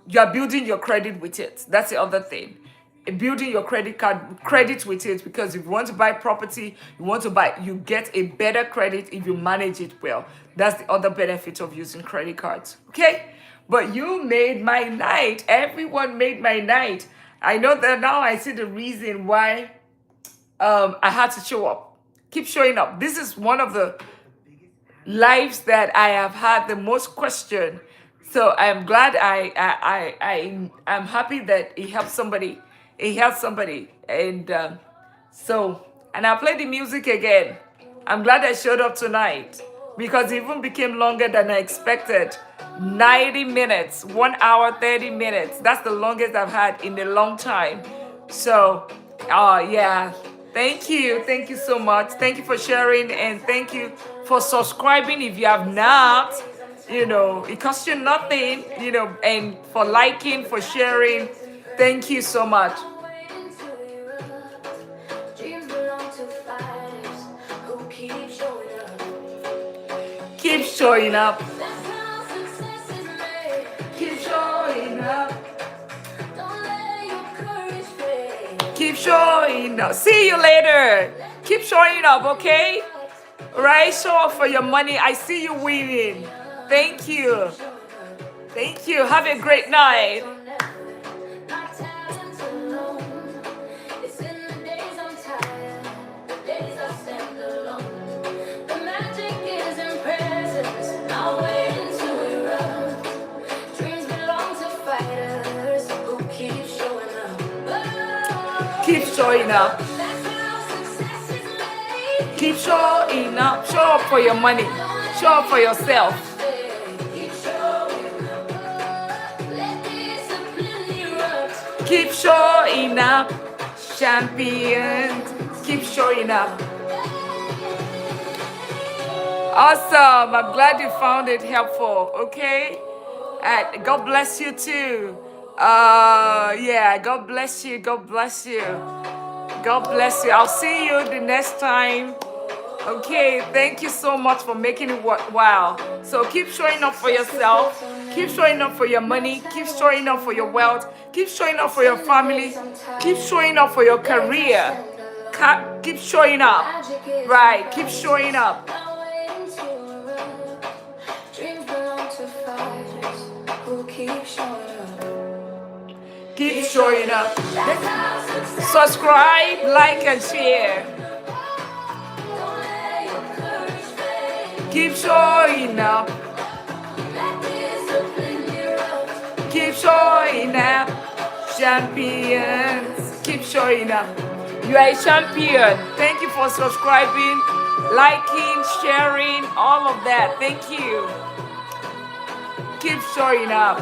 you are building your credit with it. That's the other thing. Building your credit with it, because if you want to buy property, you get a better credit if you manage it well. That's the other benefit of using credit cards. Okay? But you made my night. Everyone made my night. I know that now I see the reason why I had to show up. Keep showing up. This is one of the lives that I have had the most question. So I'm glad I'm happy that it helped somebody. It helped somebody. And and I played the music again. I'm glad I showed up tonight because it even became longer than I expected. 90 minutes, 1 hour, 30 minutes. That's the longest I've had in a long time. So, yeah. Thank you. Thank you so much. Thank you for sharing, and thank you for subscribing if you have not. It costs you nothing, and for liking, for sharing. Thank you so much. Keep showing up. Keep showing up. Keep showing up. See you later. Keep showing up, okay? Right? Show up for your money. I see you winning. Thank you. Thank you. Have a great night. Keep showing up. Keep showing up. Show up for your money. Show up for yourself. Keep showing up. Champions. Keep showing up. Awesome. I'm glad you found it helpful. Okay? God bless you too. Yeah, God bless you. God bless you. God bless you. I'll see you the next time. Okay, thank you so much for making it worthwhile. So keep showing up for yourself. Keep showing up for your money. Keep showing up for your wealth. Keep showing up for your family. Keep showing up for your career. Keep showing up. Right, keep showing up. Keep showing up. Subscribe, like, and share. Keep showing up. Keep showing up. Champions. Keep showing up. You are a champion. Thank you for subscribing, liking, sharing, all of that. Thank you. Keep showing up.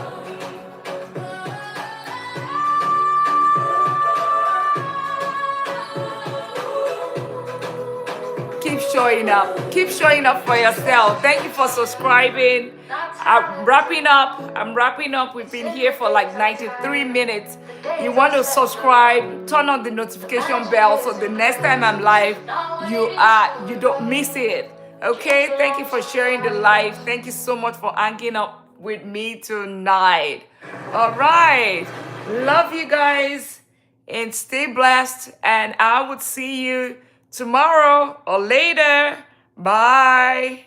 Keep showing up. Keep showing up for yourself. Thank you for subscribing. I'm wrapping up. We've been here for like 93 minutes. You want to subscribe, turn on the notification bell so the next time I'm live, you don't miss it. Okay? Thank you for sharing the live. Thank you so much for hanging up with me tonight. All right. Love you guys and stay blessed. And I would see you tomorrow or later. Bye.